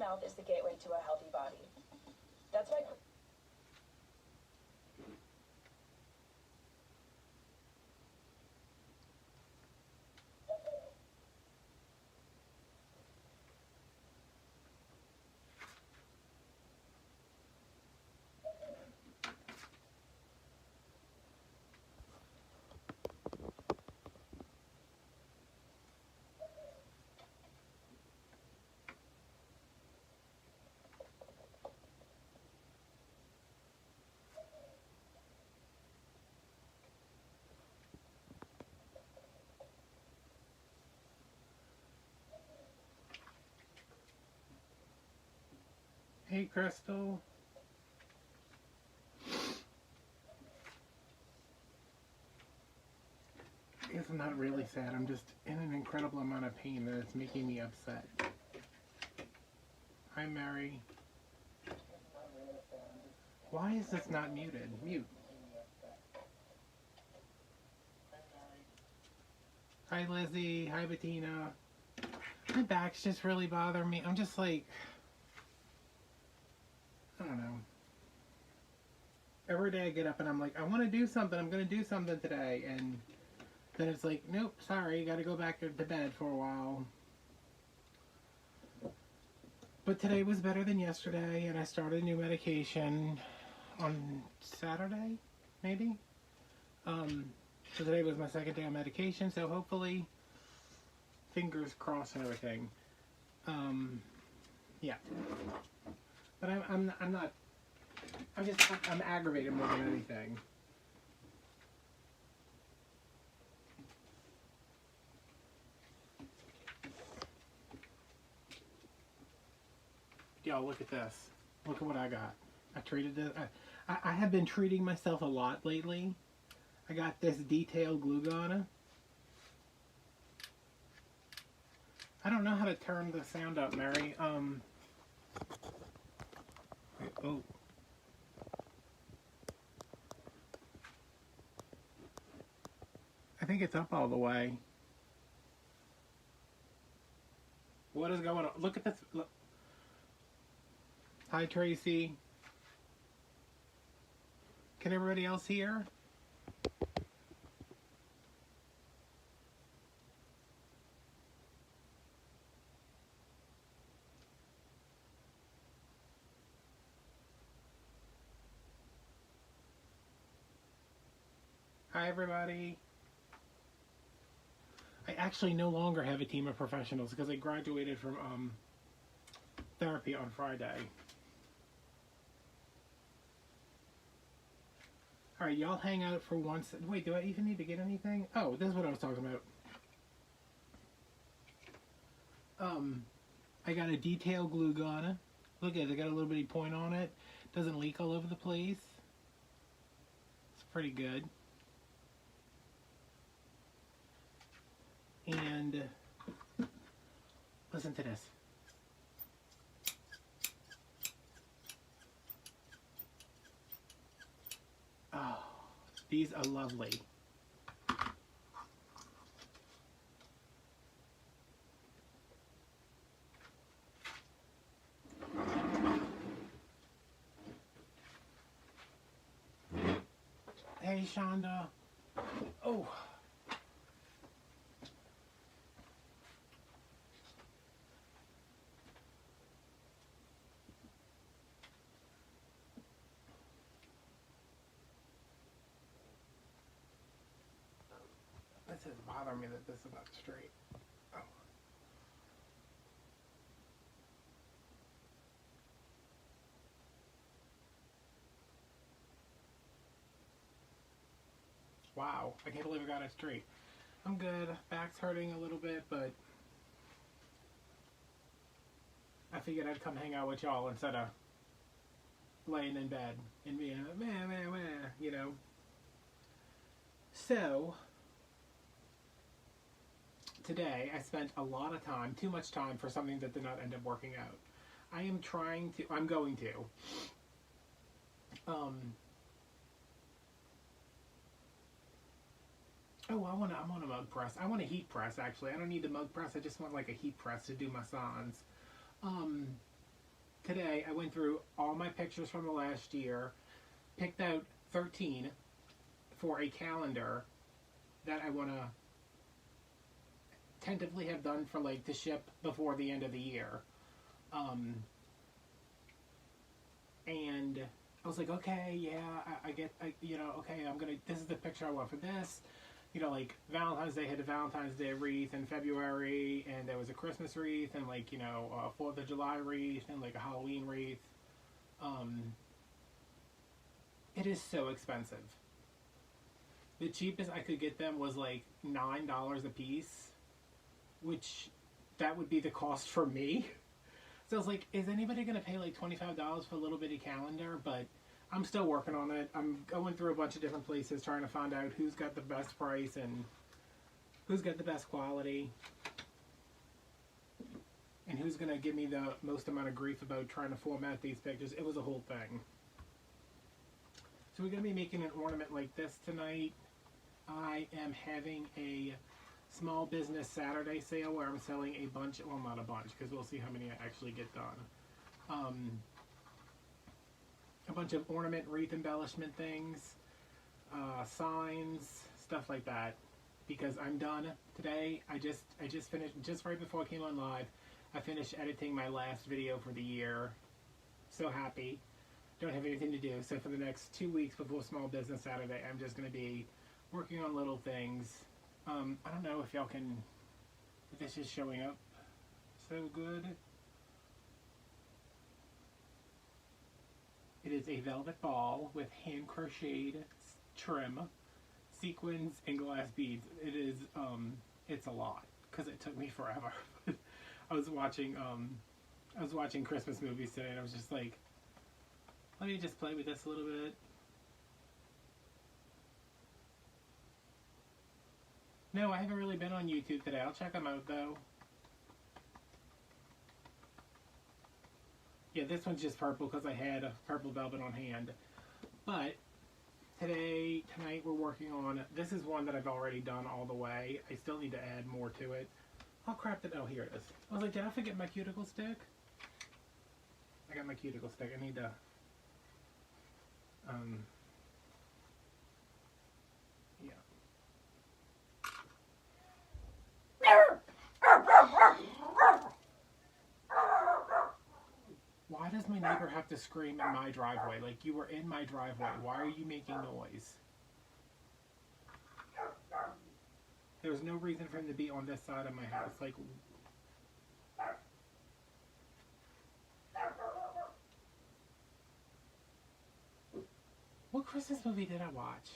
mouth is the gateway to a healthy body. That's why. Hey, Crystal. It's not really sad. I'm just in an incredible amount of pain and it's making me upset. Hi, Mary. Why is this not muted? Mute. Hi, Lizzie. Hi, Bettina. My back's just really bothering me. I'm just like, I don't know. Every day I get up and I'm like, I want to do something. I'm going to do something today. And then it's like, nope, sorry. Got to go back to bed for a while. But today was better than yesterday. And I started a new medication on Saturday, maybe. So today was my second day on medication. So hopefully, fingers crossed and everything. Yeah. But I'm not. I'm aggravated more than anything. Y'all, look at this. Look at what I got. I treated it. I have been treating myself a lot lately. I got this detailed Glucana. I don't know how to turn the sound up, Mary. Oh. I think it's up all the way. What is going on? Look at this. Look. Hi, Tracy. Can everybody else hear? Hi, everybody. I actually no longer have a team of professionals because I graduated from therapy on Friday. All right, y'all hang out for once. Wait, do I even need to get anything? Oh, this is what I was talking about. I got a detailed Glucana. Look at it, I got a little bitty point on it. Doesn't leak all over the place. It's pretty good. And listen to this. Oh, these are lovely. Hey, Shonda. Oh. This is bothering me that this is not straight. Oh. Wow, I can't believe I got it straight. I'm good. Back's hurting a little bit, but I figured I'd come hang out with y'all instead of laying in bed and being you know. So today I spent a lot of time, too much time for something that did not end up working out. I'm going to. Oh, I want a mug press. I want a heat press, actually. I don't need the mug press. I just want like a heat press to do my sans. today I went through all my pictures from the last year, picked out 13 for a calendar that I want to tentatively have done for like to ship before the end of the year. And I was like, okay, yeah, okay, this is the picture I want for this. You know, like Valentine's Day had a Valentine's Day wreath in February, and there was a Christmas wreath, and like, 4th of July wreath, and like a Halloween wreath. It is so expensive. The cheapest I could get them was like $9 a piece, which that would be the cost for me. So I was like, is anybody going to pay like $25 for a little bitty calendar? But I'm still working on it. I'm going through a bunch of different places trying to find out who's got the best price and who's got the best quality. And who's going to give me the most amount of grief about trying to format these pictures. It was a whole thing. So we're going to be making an ornament like this tonight. I am having a small business Saturday sale where I'm selling a bunch, well, not a bunch, because we'll see how many I actually get done. A bunch of ornament, wreath embellishment things, signs, stuff like that. Because I'm done today. I just finished, just right before I came on live, I finished editing my last video for the year. So happy. Don't have anything to do. So for the next 2 weeks before Small Business Saturday, I'm just going to be working on little things. I don't know if y'all can, if this is showing up so good. It is a velvet ball with hand crocheted trim, sequins, and glass beads. It is, it's a lot, because it took me forever. I was watching Christmas movies today, and I was just like, let me just play with this a little bit. No, I haven't really been on YouTube today. I'll check them out, though. Yeah, this one's just purple because I had a purple velvet on hand. But tonight we're working on, this is one that I've already done all the way. I still need to add more to it. Oh crap, oh, here it is. I was like, did I forget my cuticle stick? I got my cuticle stick. I need to, yeah. Why does my neighbor have to scream in my driveway? Like, you were in my driveway. Why are you making noise? There's no reason for him to be on this side of my house. Like, what Christmas movie did I watch?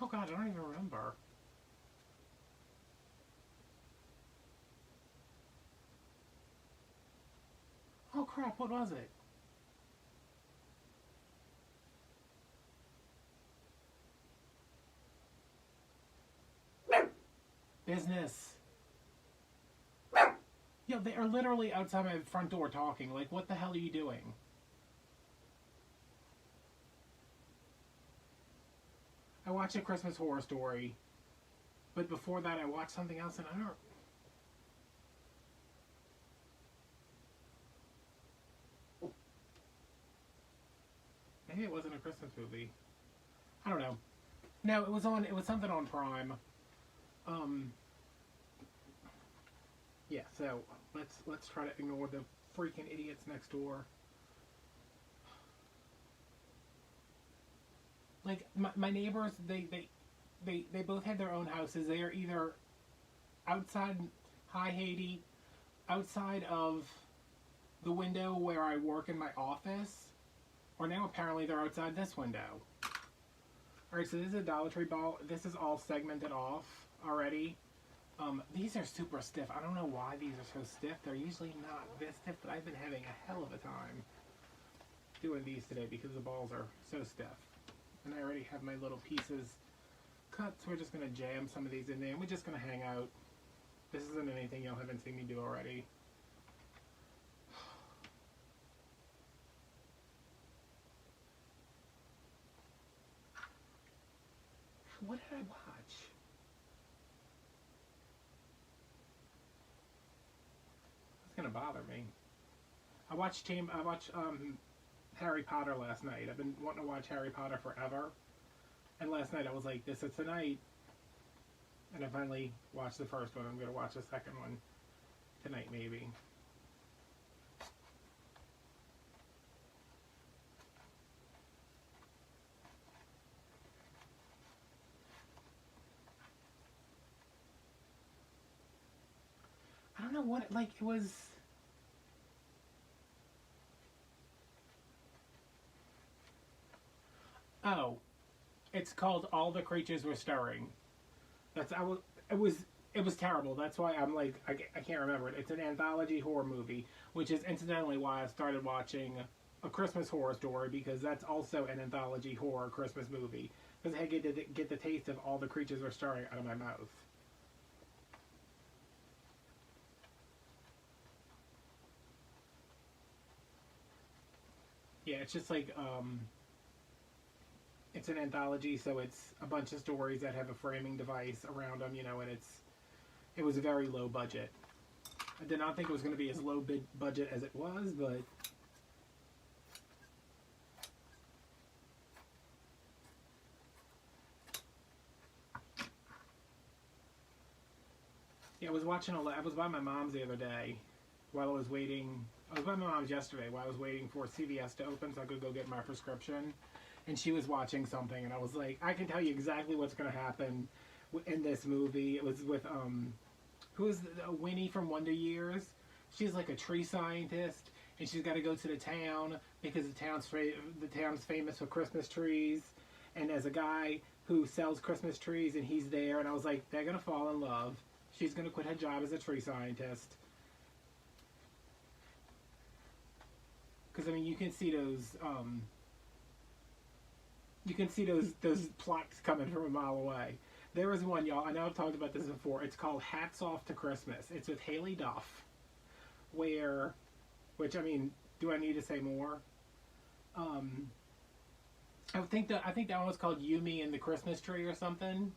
Oh God, I don't even remember. Oh crap, what was it? Business. Yo, they are literally outside my front door talking. Like, what the hell are you doing? I watched A Christmas Horror Story, but before that I watched something else, and I don't... Maybe it wasn't a Christmas movie. I don't know. No, it was something on Prime. Yeah, so let's try to ignore the freaking idiots next door. Like, my neighbors, they both had their own houses. They are either outside, hi Haiti, outside of the window where I work in my office, or now apparently they're outside this window. Alright, so this is a Dollar Tree ball. This is all segmented off already. These are super stiff. I don't know why these are so stiff. They're usually not this stiff, but I've been having a hell of a time doing these today because the balls are so stiff. And I already have my little pieces cut, so we're just going to jam some of these in there, and we're just going to hang out. This isn't anything y'all haven't seen me do already. What did I watch? I was going to gonna bother me. I watched Harry Potter last night. I've been wanting to watch Harry Potter forever, and last night I was like, "This is tonight," and I finally watched the first one. I'm gonna watch the second one tonight, maybe. I don't know what, like, it was. Oh, it's called All the Creatures Were Stirring. That's I was it was it was terrible. That's why I'm like I can't remember it. It's an anthology horror movie, which is incidentally why I started watching A Christmas Horror Story, because that's also an anthology horror Christmas movie. Because I get to get the taste of All the Creatures Were Stirring out of my mouth. Yeah, it's just like it's an anthology, so it's a bunch of stories that have a framing device around them, and it was a very low budget. I did not think it was going to be as low budget as it was, but yeah, I was watching I was by my mom's the other day while I was waiting. I was by my mom's yesterday while I was waiting for CVS to open so I could go get my prescription. And she was watching something, and I was like, I can tell you exactly what's going to happen in this movie. It was with, who is Winnie from Wonder Years? She's like a tree scientist, and she's got to go to the town because the town's famous for Christmas trees. And there's a guy who sells Christmas trees, and he's there, and I was like, they're going to fall in love. She's going to quit her job as a tree scientist. Because, I mean, you can see those plots coming from a mile away. There was one, y'all, I know I've talked about this before. It's called Hats Off to Christmas. It's with Haley Duff, which, I mean, do I need to say more? I think that one was called Yumi and the Christmas Tree or something.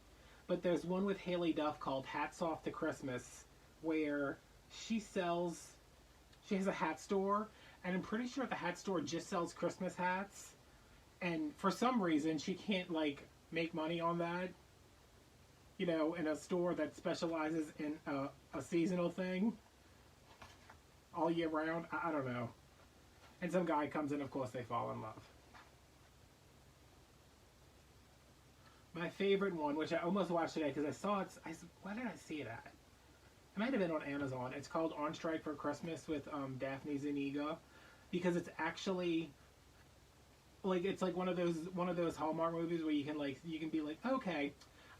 But there's one with Haley Duff called Hats Off to Christmas, where she has a hat store, and I'm pretty sure the hat store just sells Christmas hats. And for some reason, she can't, like, make money on that, in a store that specializes in a seasonal thing all year round. I don't know. And some guy comes in, of course, they fall in love. My favorite one, which I almost watched today because I saw it, where did I see it at? It might have been on Amazon. It's called On Strike for Christmas with Daphne Zuniga, because it's actually... like, it's like one of those Hallmark movies where you can be like, okay,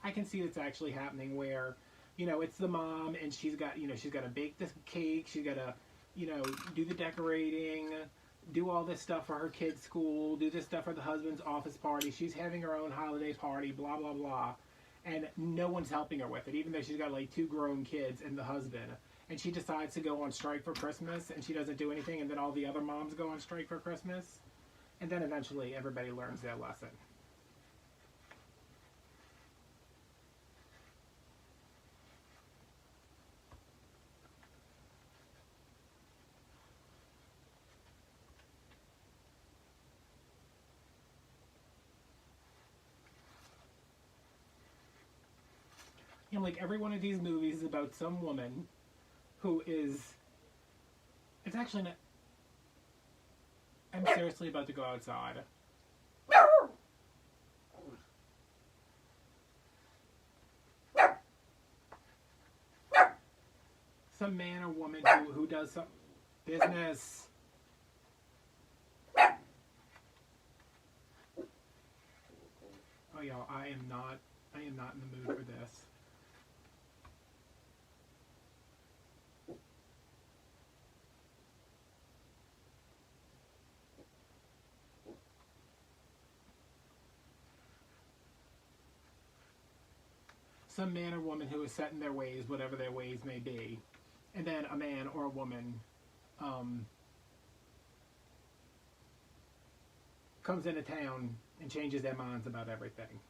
I can see it's actually happening, where, it's the mom, and she's got to bake this cake, she's got to, do the decorating, do all this stuff for her kids' school, do this stuff for the husband's office party, she's having her own holiday party, blah, blah, blah, and no one's helping her with it, even though she's got, like, 2 grown kids and the husband, and she decides to go on strike for Christmas, and she doesn't do anything, and then all the other moms go on strike for Christmas. And then eventually everybody learns their lesson. Like, every one of these movies is about some woman who is... It's actually not... I'm seriously about to go outside. Some man or woman who does some business. Oh, y'all, I am not in the mood for this. Some man or woman who is set in their ways, whatever their ways may be, and then a man or a woman comes into town and changes their minds about everything.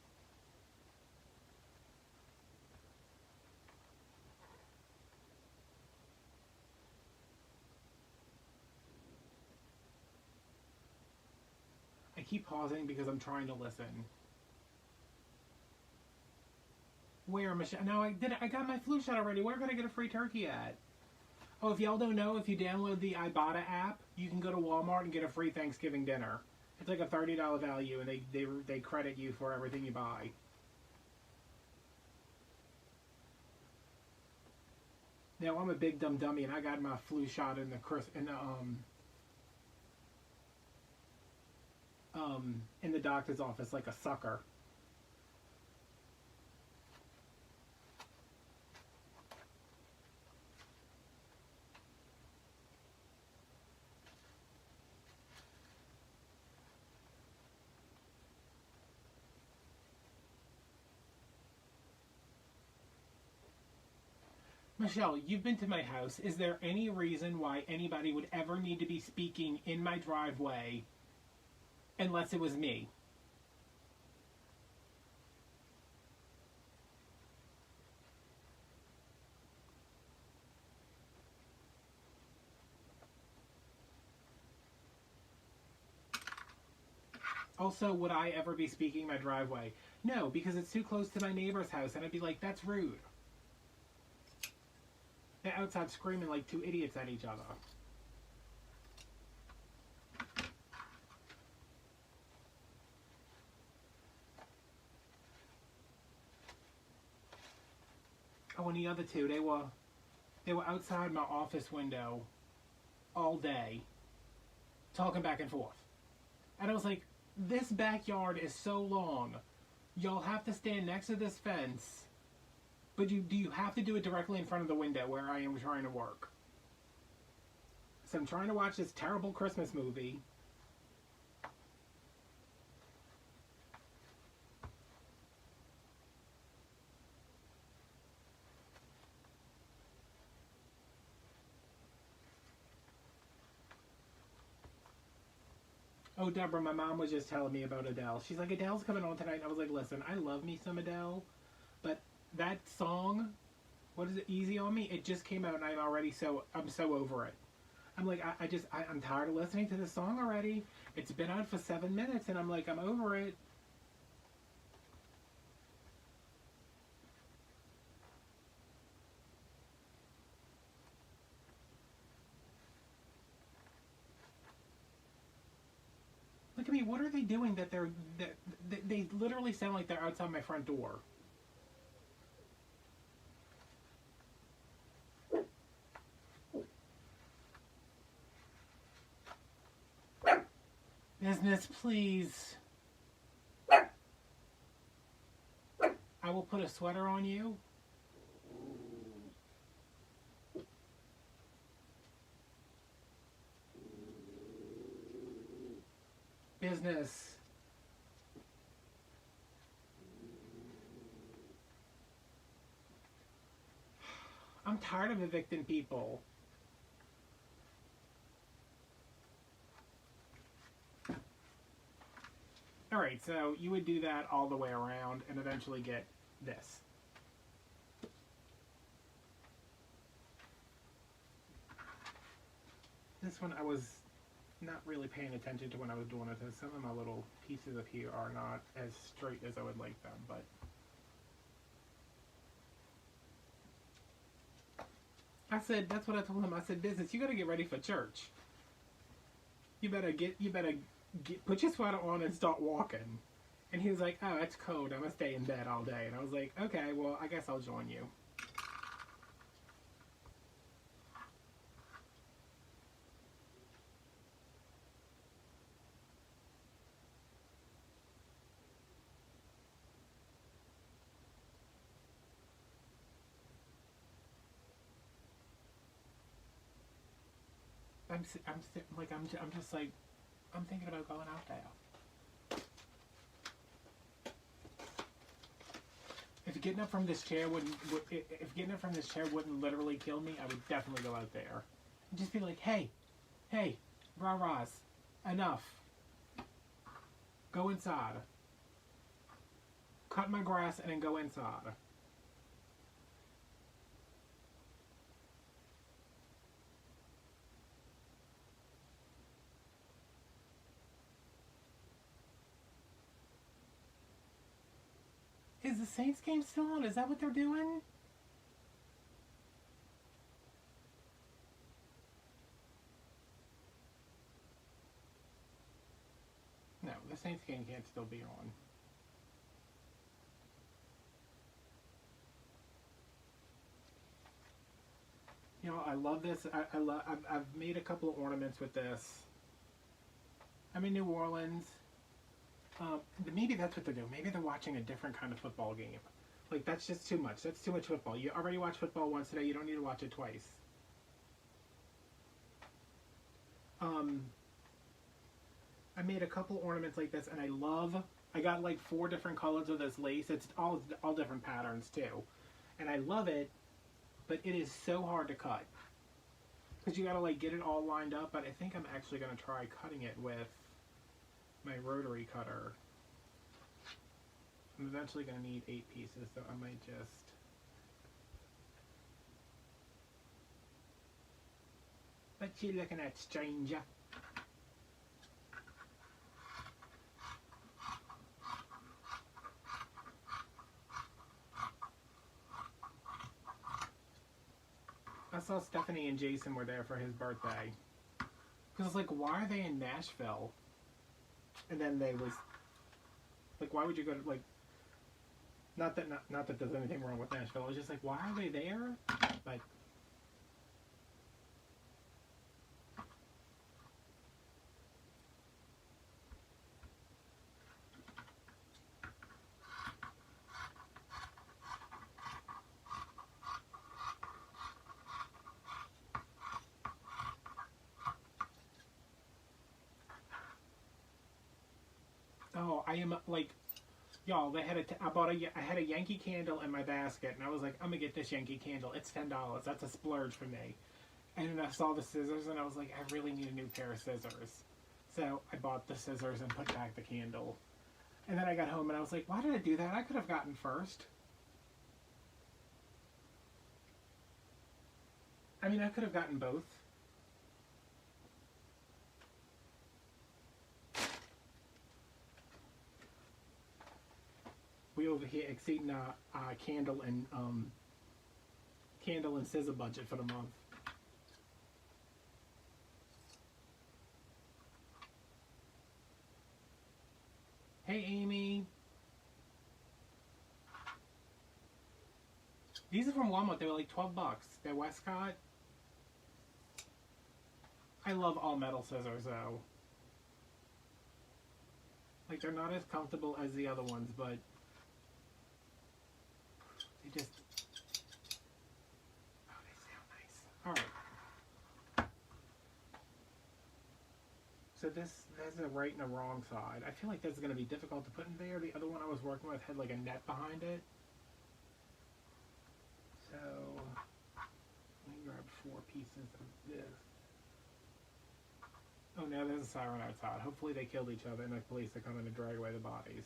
keep pausing because I'm trying to listen. Where, Michelle? No, I got my flu shot already. Where can I get a free turkey at? Oh, if y'all don't know, if you download the Ibotta app, you can go to Walmart and get a free Thanksgiving dinner. It's like a $30 value, and they credit you for everything you buy. Now I'm a big dumb dummy, and I got my flu shot in the doctor's office like a sucker. Michelle, you've been to my house. Is there any reason why anybody would ever need to be speaking in my driveway unless it was me? Also, would I ever be speaking in my driveway? No, because it's too close to my neighbor's house, and I'd be like, that's rude. They're outside screaming like two idiots at each other. Oh, and the other two, they were outside my office window all day, talking back and forth. And I was like, this backyard is so long. Y'all have to stand next to this fence, but do you have to do it directly in front of the window where I am trying to work? So I'm trying to watch this terrible Christmas movie. Oh, Deborah, my mom was just telling me about Adele. She's like, Adele's coming on tonight. I was like, listen, I love me some Adele, but that song, what is it, Easy on Me? It just came out, and I'm so over it. I'm like, I'm tired of listening to this song already. It's been out for 7 minutes, and I'm like, I'm over it. Look at me. What are they doing that they literally sound like they're outside my front door? Business, please. I will put a sweater on you. Business. I'm tired of evicting people. Alright, so you would do that all the way around and eventually get this. This one I was not really paying attention to when I was doing it, because some of my little pieces of here are not as straight as I would like them, but I said, that's what I told him. I said, business, you gotta get ready for church. You better put your sweater on and start walking. And he was like, oh, it's cold. I'm gonna stay in bed all day. And I was like, okay, well, I guess I'll join you. I'm thinking about going out there. If getting up from this chair wouldn't literally kill me, I would definitely go out there and just be like, hey, rah-rahs, enough. Go inside. Cut my grass and then go inside. is the Saints game still on? Is that what they're doing? No, the Saints game can't still be on. You know, I love this. I've made a couple of ornaments with this. I'm in New Orleans. Maybe that's what they're doing. Maybe they're watching a different kind of football game. Like, that's just too much. That's too much football. You already watched football once today. You don't need to watch it twice. I made a couple ornaments like this, and I got like 4 different colors of this lace. It's all different patterns too. And I love it, but it is so hard to cut. Because you gotta like get it all lined up, but I think I'm actually gonna try cutting it with my rotary cutter. I'm eventually gonna need 8 pieces, so I might just... What you looking at, stranger? I saw Stephanie and Jason were there for his birthday. Because it's like, why are they in Nashville? And then they was... Like, why would you go to, like... Not that there's anything wrong with Nashville. I was just like, why are they there? But... Oh, I am, like... Y'all, they had I had a Yankee candle in my basket, and I was like, I'm gonna get this Yankee candle. It's $10. That's a splurge for me. And then I saw the scissors, and I was like, I really need a new pair of scissors. So I bought the scissors and put back the candle. And then I got home, and I was like, why did I do that? I could have gotten first. I mean, I could have gotten both. We over here exceeding candle and scissor budget for the month. Hey, Amy. These are from Walmart. They were like $12. They're Westcott. I love all metal scissors though. Like, they're not as comfortable as the other ones, but they just... Oh, they sound nice. Alright. So there's a right and a wrong side. I feel like this is going to be difficult to put in there. The other one I was working with had like a net behind it. So, let me grab 4 pieces of this. Oh, now there's a siren outside. Hopefully they killed each other and the police are coming to drag away the bodies.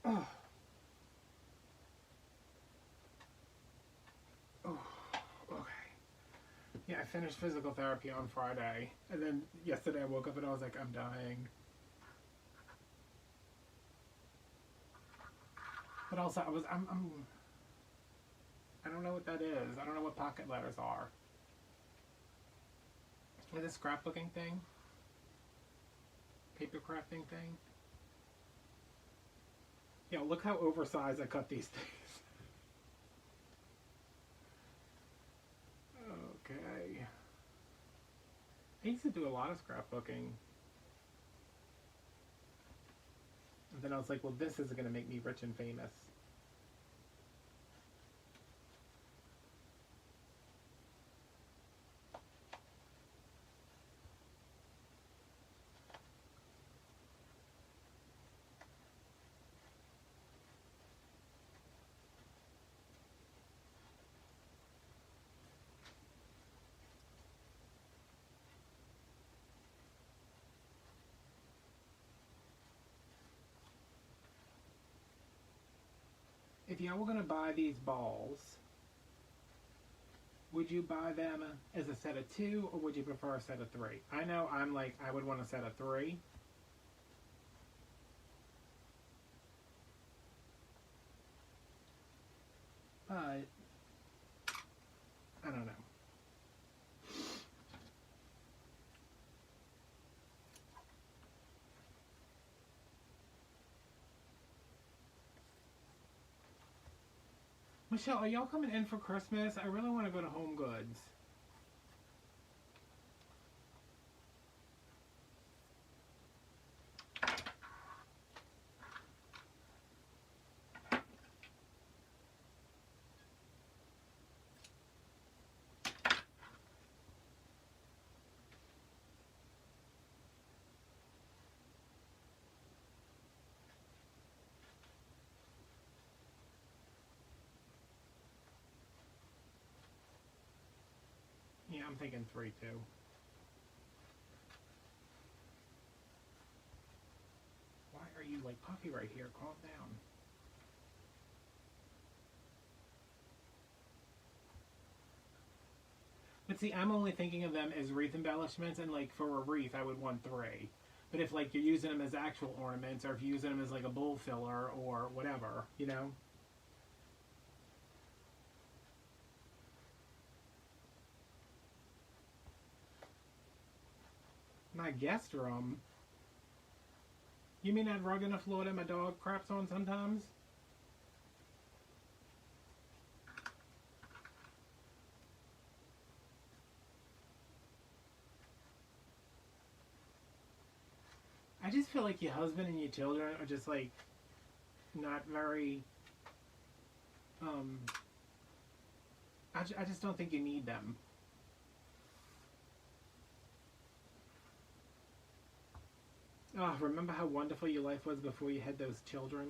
Oh. Oh, okay. Yeah, I finished physical therapy on Friday, and then yesterday I woke up and I was like, I'm dying. But also, I don't know what that is. I don't know what pocket letters are. Is this scrapbooking thing? Paper crafting thing? Yeah, look how oversized I cut these things. Okay. I used to do a lot of scrapbooking. And then I was like, well, this isn't going to make me rich and famous. if y'all were gonna buy these balls, would you buy them as a set of 2 or would you prefer a set of 3? I know I'm like, I would want a set of 3. But, I don't know. Michelle, are y'all coming in for Christmas? I really want to go to Home Goods. Yeah, I'm thinking 3 too. Why are you like puffy right here? Calm down. But see, I'm only thinking of them as wreath embellishments, and like for a wreath, I would want 3. But if like you're using them as actual ornaments, or if you're using them as like a bowl filler or whatever, you know? My guest room? You mean that rug in the floor that my dog craps on sometimes? I just feel like your husband and your children are just like not very. I just don't think you need them. Oh, remember how wonderful your life was before you had those children?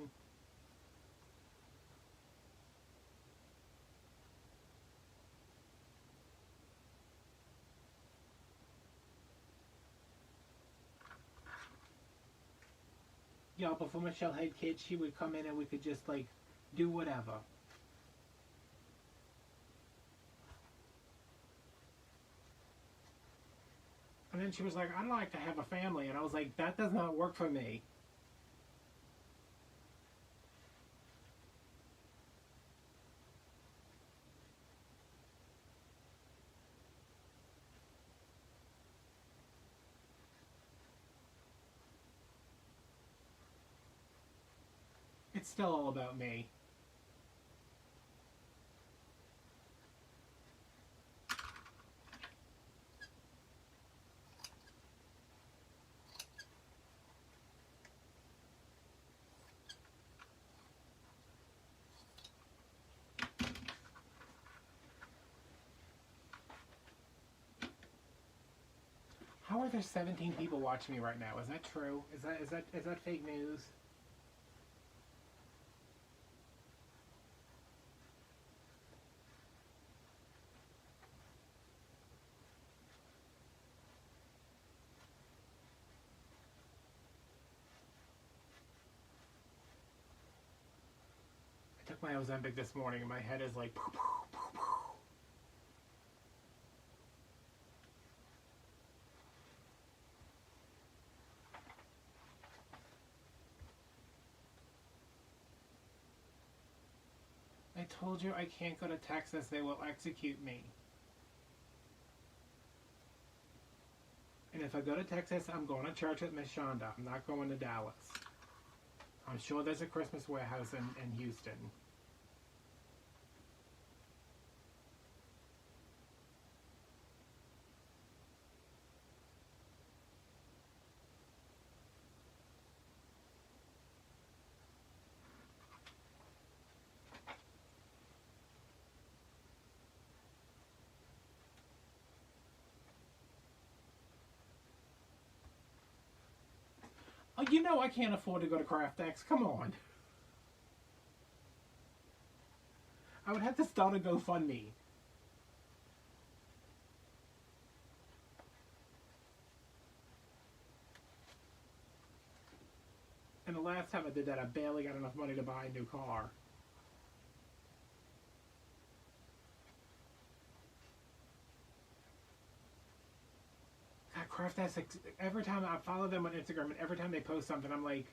Yeah, before Michelle had kids, she would come in and we could just like do whatever. And then she was like, I'd like to have a family. And I was like, that does not work for me. It's still all about me. How are there 17 people watching me right now? Is that true? Is that fake news? I took my Ozempic this morning and my head is like poo poo poo poo. I told you I can't go to Texas. They will execute me. And if I go to Texas, I'm going to church with Miss Shonda. I'm not going to Dallas. I'm sure there's a Christmas warehouse in Houston. Oh, you know I can't afford to go to CraftX. Come on. I would have to start a GoFundMe. And the last time I did that, I barely got enough money to buy a new car. Craft Essex, every time I follow them on Instagram and every time they post something, I'm like,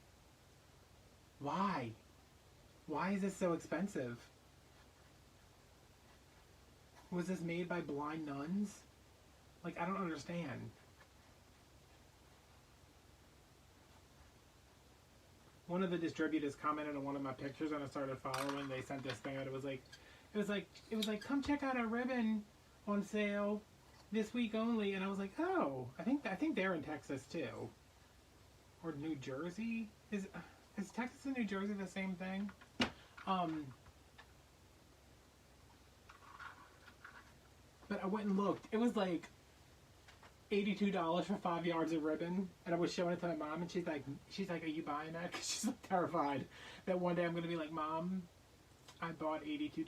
why? Why is this so expensive? Was this made by blind nuns? Like, I don't understand. One of the distributors commented on one of my pictures and I started following. They sent this thing out. It was like, come check out our ribbon on sale this week only. And I was like, oh, I think they're in Texas too, or New Jersey. Is Texas and New Jersey the same thing? But I went and looked. It was like $82 for 5 yards of ribbon, and I was showing it to my mom, and she's like, "Are you buying that?" Because she's like terrified that one day I'm gonna be like, "Mom, I bought $82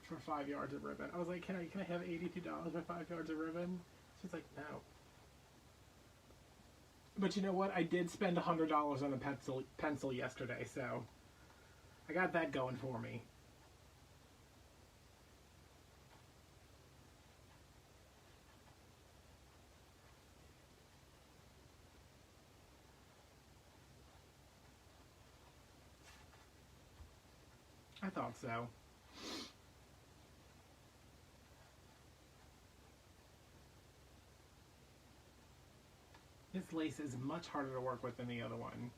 for 5 yards of ribbon." I was like, "Can I have $82 for 5 yards of ribbon?" She's like, "No." But you know what? I did spend $100 on a pencil yesterday, so I got that going for me. I thought so. This lace is much harder to work with than the other one.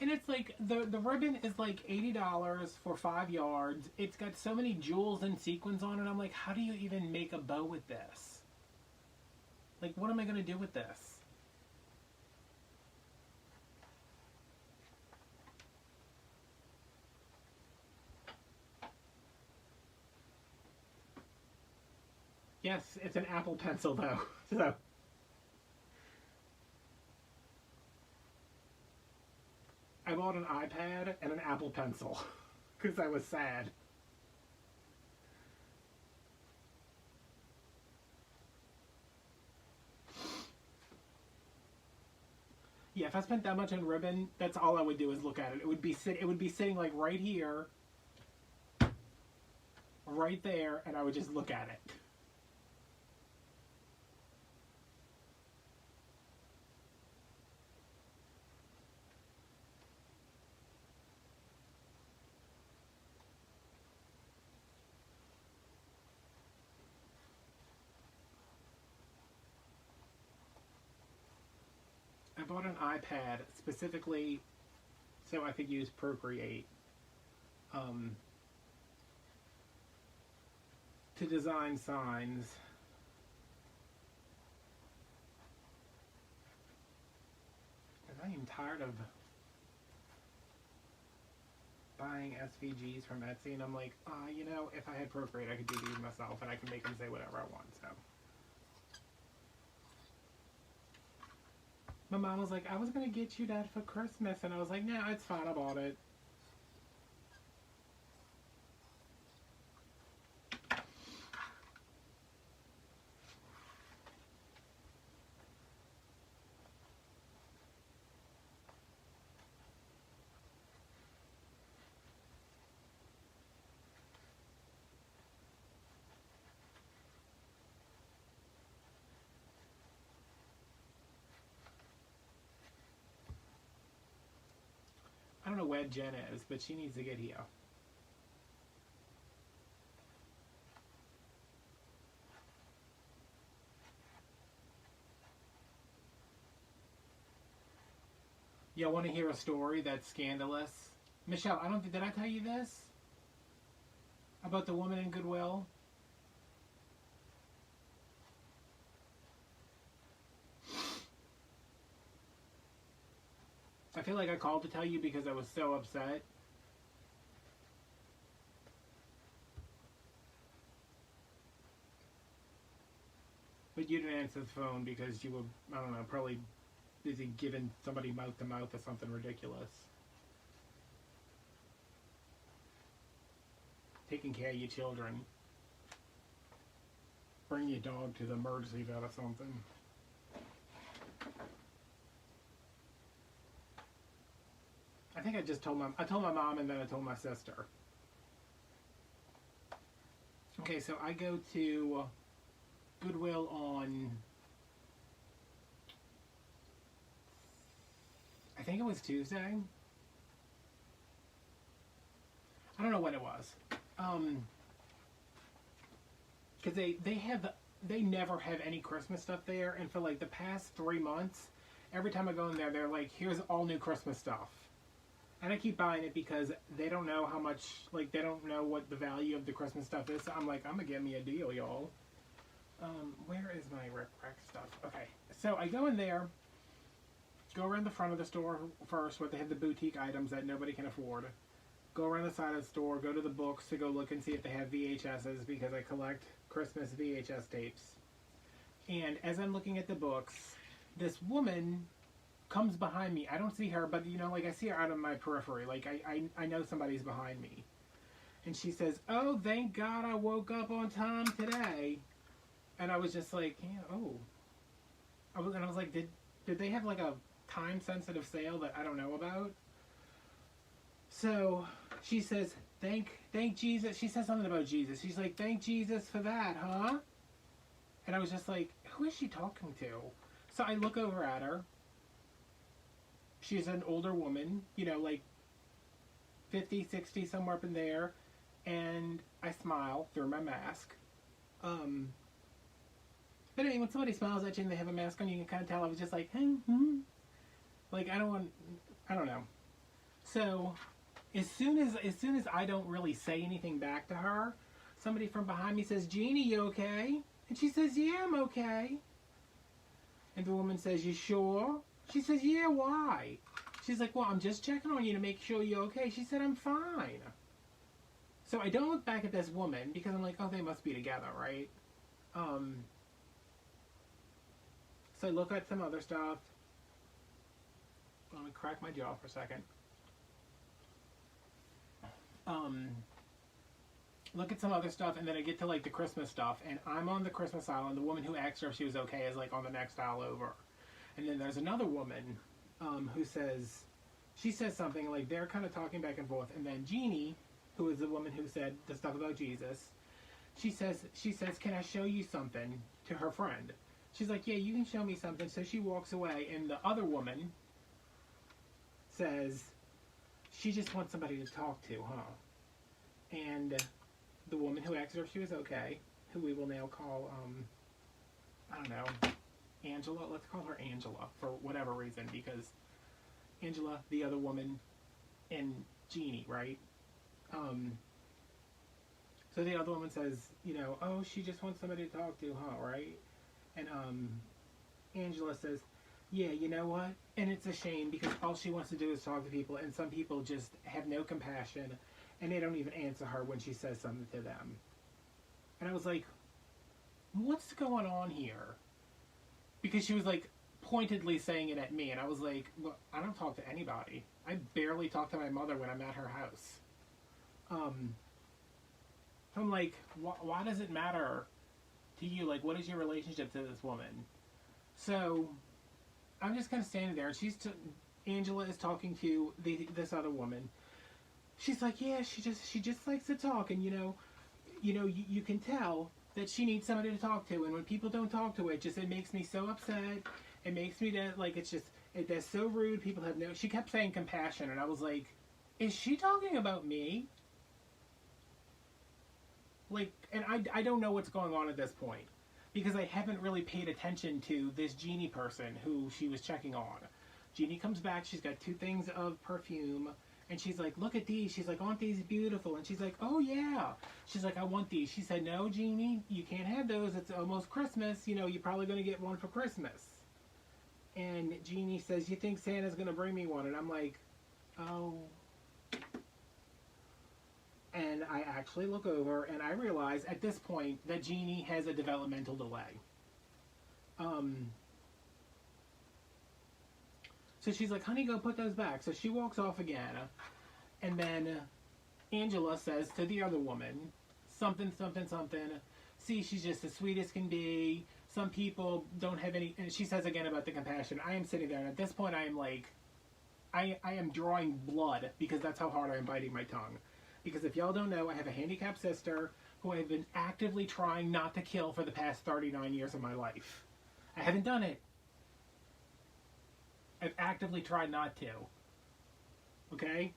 And it's like, the ribbon is like $80 for 5 yards. It's got so many jewels and sequins on it. I'm like, how do you even make a bow with this? Like, what am I going to do with this? Yes, it's an Apple Pencil though. So I bought an iPad and an Apple Pencil because I was sad. Yeah, if I spent that much on ribbon, that's all I would do is look at it. It would be sitting like right here, right there, and I would just look at it. I bought an iPad specifically so I could use Procreate to design signs. And I am tired of buying SVGs from Etsy, and I'm like, you know, if I had Procreate, I could do these myself, and I can make them say whatever I want, so. My mom was like, I was going to get you that for Christmas, and I was like, no, it's fine, I bought it. I don't know where Jen is, but she needs to get here. Y'all want to hear a story that's scandalous? Michelle, did I tell you this? About the woman in Goodwill? I feel like I called to tell you because I was so upset. But you didn't answer the phone because you were, I don't know, probably busy giving somebody mouth to mouth or something ridiculous. Taking care of your children. Bring your dog to the emergency vet or something. I think I just told my mom and then I told my sister. Okay, so I go to Goodwill on, I think it was Tuesday. I don't know when it was. Because they never have any Christmas stuff there, and for like the past 3 months, every time I go in there, they're like, here's all new Christmas stuff. And I keep buying it because they don't know how much, like, they don't know what the value of the Christmas stuff is. So I'm like, I'm gonna get me a deal, y'all. Where is my rec stuff? Okay, so I go in there, go around the front of the store first where they have the boutique items that nobody can afford. Go around the side of the store, go to the books to go look and see if they have VHSs because I collect Christmas VHS tapes. And as I'm looking at the books, this woman comes behind me. I don't see her, but you know, like I see her out of my periphery. Like I know somebody's behind me. And she says, "Oh, thank God I woke up on time today." And I was just like, yeah, oh. I was like, did they have like a time sensitive sale that I don't know about? So she says, thank Jesus. She says something about Jesus. She's like, thank Jesus for that, huh? And I was just like, who is she talking to? So I look over at her. She's an older woman, you know, like 50, 60, somewhere up in there. And I smile through my mask. But anyway, when somebody smiles at you and they have a mask on, you can kind of tell. I was just like, like I don't know. So as soon as I don't really say anything back to her, somebody from behind me says, "Jeannie, you okay?" And she says, "Yeah, I'm okay." And the woman says, "You sure?" She says, "Yeah, why?" She's like, "Well, I'm just checking on you to make sure you're okay." She said, "I'm fine." So I don't look back at this woman because I'm like, oh, they must be together, right? So I look at some other stuff. Let me crack my jaw for a second. Look at some other stuff, and then I get to like the Christmas stuff, and I'm on the Christmas aisle, and the woman who asked her if she was okay is like on the next aisle over. And then there's another woman who says, she says something like they're kind of talking back and forth, and then Jeannie, who is the woman who said the stuff about Jesus, she says, "Can I show you something?" to her friend. She's like, "Yeah, you can show me something." So she walks away, and the other woman says, she just wants somebody to talk to, huh? And the woman who asked her if she was okay, who we will now call, I don't know, Angela. Let's call her Angela for whatever reason, because Angela, the other woman, and Jeannie, right? So the other woman says, you know, "Oh, she just wants somebody to talk to, huh, right?" And Angela says, "Yeah, you know what? And it's a shame because all she wants to do is talk to people, and some people just have no compassion, and they don't even answer her when she says something to them." And I was like, what's going on here? Because she was like pointedly saying it at me, and I was like, well, I don't talk to anybody. I barely talk to my mother when I'm at her house. I'm like, why does it matter to you? Like, what is your relationship to this woman? So I'm just kind of standing there, and Angela is talking to this other woman. She's like, yeah, she just likes to talk, and you can tell that she needs somebody to talk to, and when people don't talk to her, it makes me so upset. It makes me that's so rude. People have no. She kept saying compassion, and I was like, is she talking about me? Like, and I don't know what's going on at this point, because I haven't really paid attention to this Jeannie person who she was checking on. Jeannie comes back, she's got 2 things of perfume, and she's like, "Look at these." She's like, "Aren't these beautiful?" And she's like, "Oh yeah." She's like, "I want these." She said, "No, Jeannie, you can't have those. It's almost Christmas. You know, you're probably going to get one for Christmas." And Jeannie says, "You think Santa's going to bring me one?" And I'm like, oh. And I actually look over, and I realize at this point that Jeannie has a developmental delay. So she's like, "Honey, go put those back." So she walks off again, and then Angela says to the other woman, something. "See, she's just as sweet as can be. Some people don't have any," and she says again about the compassion. I am sitting there, and at this point I am like, I am drawing blood because that's how hard I am biting my tongue. Because if y'all don't know, I have a handicapped sister who I've been actively trying not to kill for the past 39 years of my life. I haven't done it. I've actively tried not to. Okay?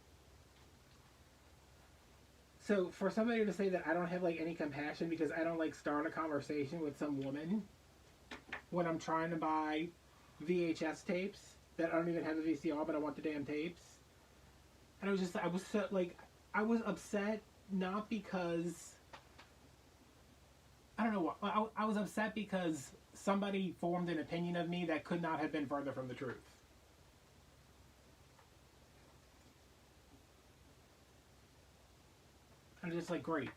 So for somebody to say that I don't have like any compassion because I don't like start a conversation with some woman when I'm trying to buy VHS tapes that I don't even have a VCR, but I want the damn tapes. And I was so like, I was upset not because, I don't know what, I was upset because somebody formed an opinion of me that could not have been further from the truth. I'm just like, great.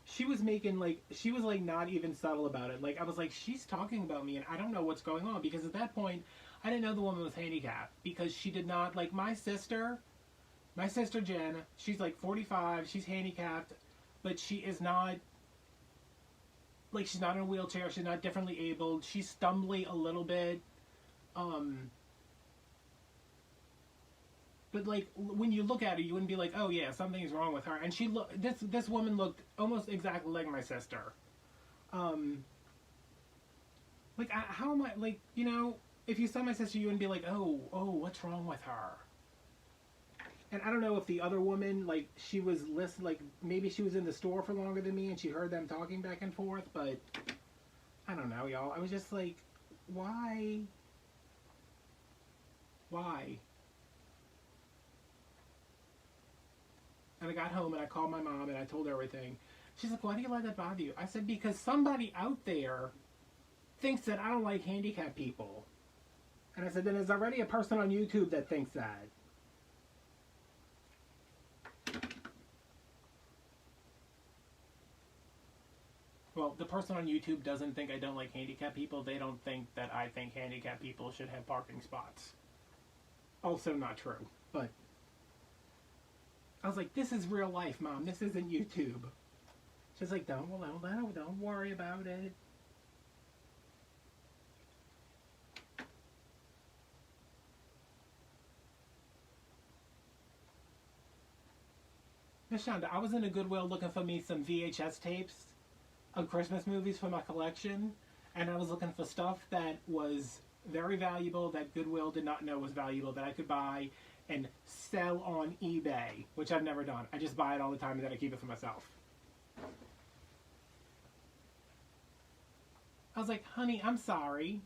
She was making like, she was like not even subtle about it. Like, I was like, she's talking about me and I don't know what's going on. Because at that point, I didn't know the woman was handicapped. Because she did not, like my sister Jen, she's like 45, she's handicapped. But she is not, like she's not in a wheelchair, she's not differently abled. She's stumbly a little bit. But like when you look at her, you wouldn't be like, "Oh yeah, something's wrong with her." And she this woman looked almost exactly like my sister. Like how am I like if you saw my sister, you wouldn't be like, "Oh, what's wrong with her?" And I don't know if the other woman like she was like maybe she was in the store for longer than me and she heard them talking back and forth, but I don't know, y'all. I was just like, why? Why? And I got home and I called my mom and I told her everything. She's like, why do you let that bother you? I said, because somebody out there thinks that I don't like handicapped people. And I said, then there's already a person on YouTube that thinks that. Well, the person on YouTube doesn't think I don't like handicapped people. They don't think that I think handicapped people should have parking spots. Also not true, but I was like, this is real life, Mom. This isn't YouTube. She's like, don't worry about it. Miss Shonda, I was in a Goodwill looking for me some VHS tapes of Christmas movies for my collection, and I was looking for stuff that was very valuable that Goodwill did not know was valuable that I could buy and sell on eBay, which I've never done. I just buy it all the time and then I keep it for myself. I was like, honey, I'm sorry.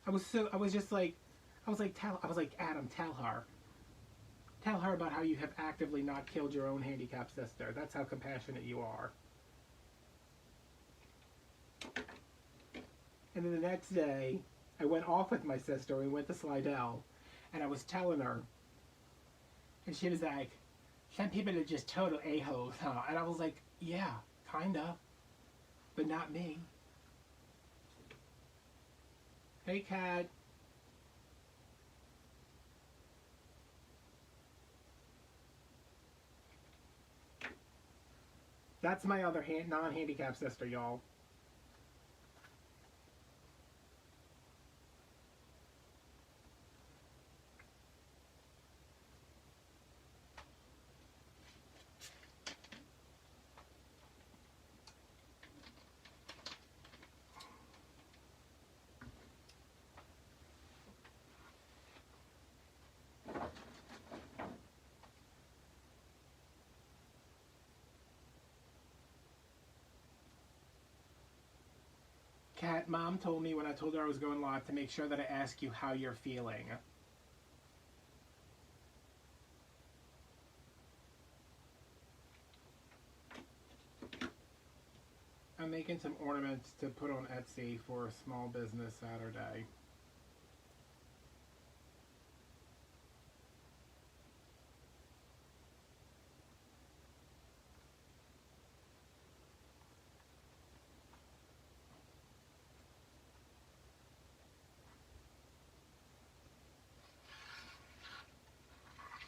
I was like, Adam, tell her. Tell her about how you have actively not killed your own handicapped sister. That's how compassionate you are. And then the next day, I went off with my sister. We went to Slidell. And I was telling her. And she was like, some people are just total a-holes, huh? And I was like, yeah, kinda. But not me. Hey, Kat. That's my other non-handicapped sister, y'all. Kat, Mom told me when I told her I was going live to make sure that I ask you how you're feeling. I'm making some ornaments to put on Etsy for a small business Saturday.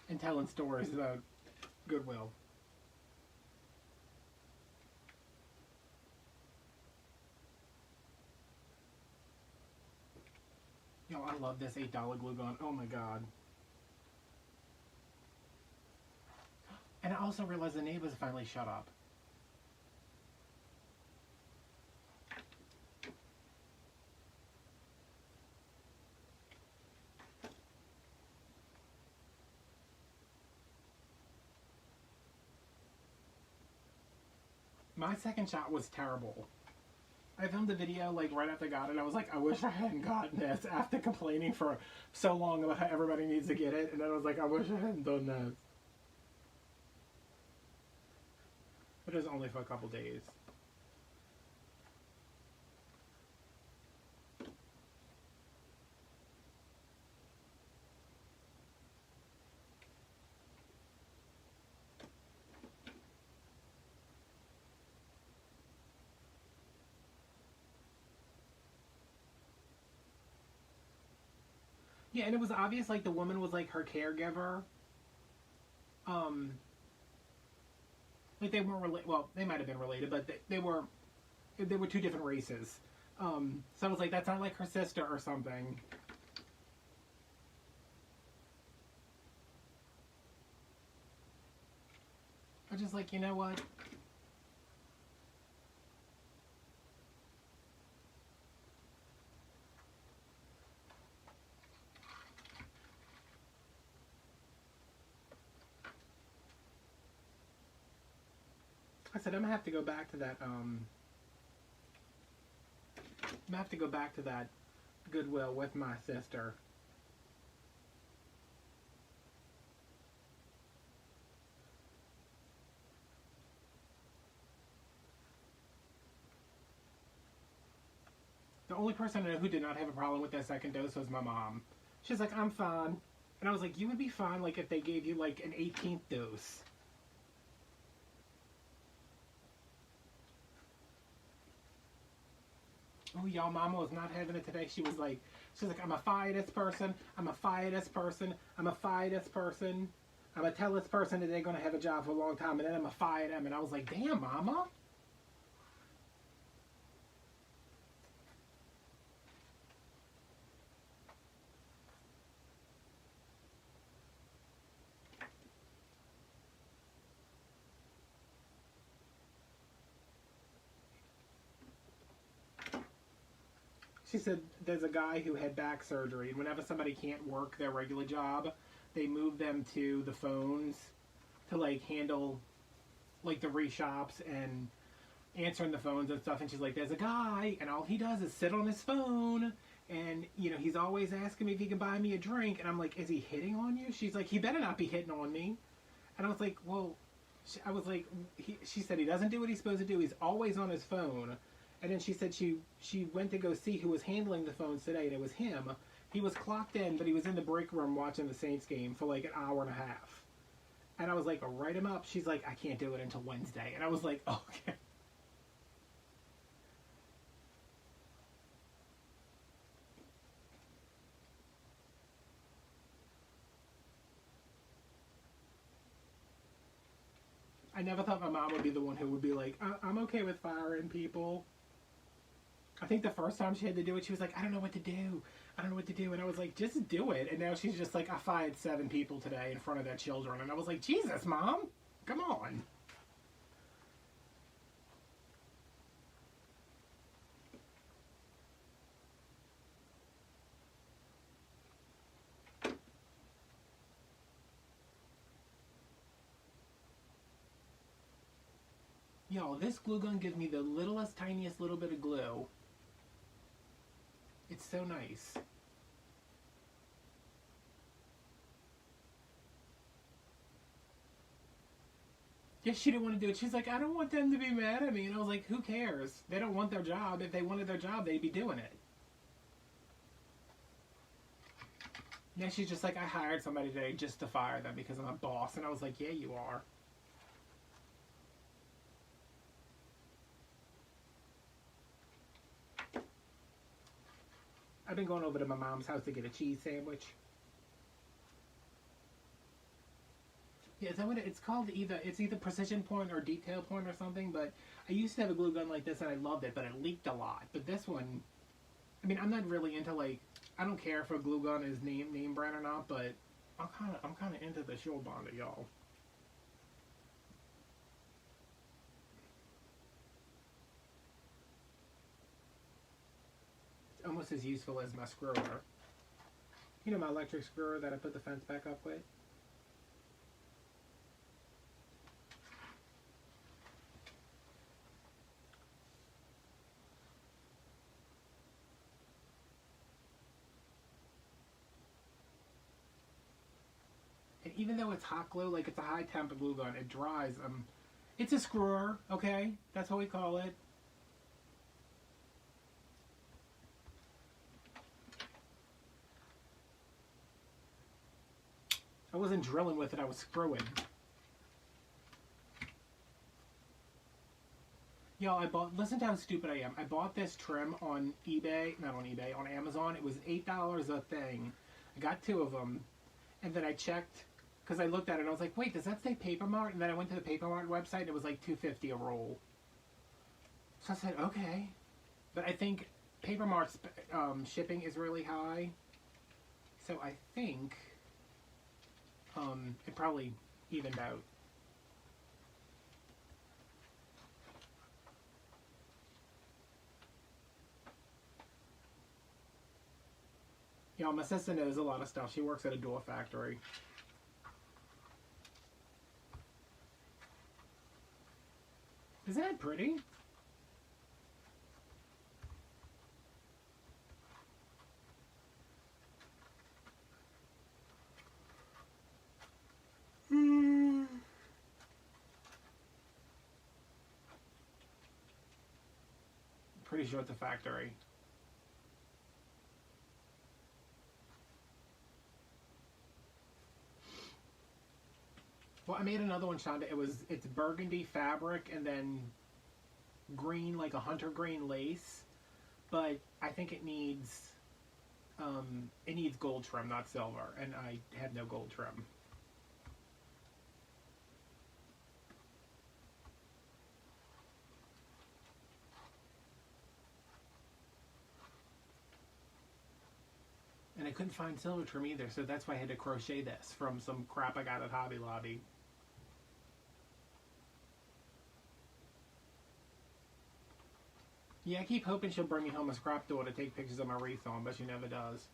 And telling stories about Goodwill. love this $8 glue gun. Oh my god. And I also realized the neighbors finally shut up. My second shot was terrible. I filmed the video like right after I got it. I was like, I wish I hadn't gotten this after complaining for so long about how everybody needs to get it. And then I was like, I wish I hadn't done this. But it was only for a couple days. Yeah, and it was obvious, like, the woman was, like, her caregiver. Like, they weren't related. Well, they might have been related, but they were two different races. So I was like, that's not like her sister or something. I was just like, you know what? I said, I'm gonna have to go back to that, I'm gonna have to go back to that Goodwill with my sister. The only person I know who did not have a problem with that second dose was my mom. She's like, I'm fine. And I was like, you would be fine, like, if they gave you, like, an 18th dose. Oh, y'all, mama was not having it today. She's like, I'm a fire this person. I'm a fire this person. I'm a fire this person. I'm gonna tell this person that they're gonna have a job for a long time, and then I'm gonna fire them. And I was like, damn, mama. She said there's a guy who had back surgery, and whenever somebody can't work their regular job, they move them to the phones to, like, handle, like, the reshops and answering the phones and stuff. And she's like, there's a guy, and all he does is sit on his phone, and, you know, he's always asking me if he can buy me a drink. And I'm like, is he hitting on you? She's like, he better not be hitting on me. And I was like, well, she said he doesn't do what he's supposed to do. He's always on his phone. And then she said she went to go see who was handling the phones today, and it was him. He was clocked in, but he was in the break room watching the Saints game for like an hour and a half. And I was like, write him up. She's like, I can't do it until Wednesday. And I was like, okay. I never thought my mom would be the one who would be like, I'm okay with firing people. I think the first time she had to do it, she was like, I don't know what to do. I don't know what to do. And I was like, just do it. And now she's just like, I fired 7 people today in front of their children. And I was like, Jesus, Mom, come on. Y'all, this glue gun gives me the littlest, tiniest little bit of glue. It's so nice. Yeah, she didn't want to do it. She's like, I don't want them to be mad at me. And I was like, who cares? They don't want their job. If they wanted their job, they'd be doing it. Yeah, she's just like, I hired somebody today just to fire them because I'm a boss. And I was like, yeah, you are. I've been going over to my mom's house to get a cheese sandwich. Yeah, is that what it's called? It's either precision point or detail point or something. But I used to have a glue gun like this and I loved it, but it leaked a lot. But this one, I mean, I'm not really into like I don't care if a glue gun is name brand or not, but I'm kind of into the Shield Bonder, y'all. It's almost as useful as my screwer. You know, my electric screwer that I put the fence back up with? And even though it's hot glue, like it's a high temp glue gun, it dries. It's a screwer, okay? That's what we call it. I wasn't drilling with it, I was screwing. Y'all, listen to how stupid I am. I bought this trim on eBay, not on eBay, on Amazon. It was $8 a thing. I got 2 of them. And then I checked, because I looked at it and I was like, wait, does that say Paper Mart? And then I went to the Paper Mart website and it was like $2.50 a roll. So I said, okay. But I think Paper Mart's shipping is really high. So I think it probably evened out. Y'all, my sister knows a lot of stuff. She works at a door factory. Isn't that pretty? Pretty sure it's a factory. Well, I made another one, Shonda. It's burgundy fabric and then green, like a hunter green lace. But I think it needs gold trim, not silver, and I had no gold trim. And I couldn't find silver trim either, so that's why I had to crochet this from some crap I got at Hobby Lobby. Yeah, I keep hoping she'll bring me home a scrap door to take pictures of my wreath on, but she never does.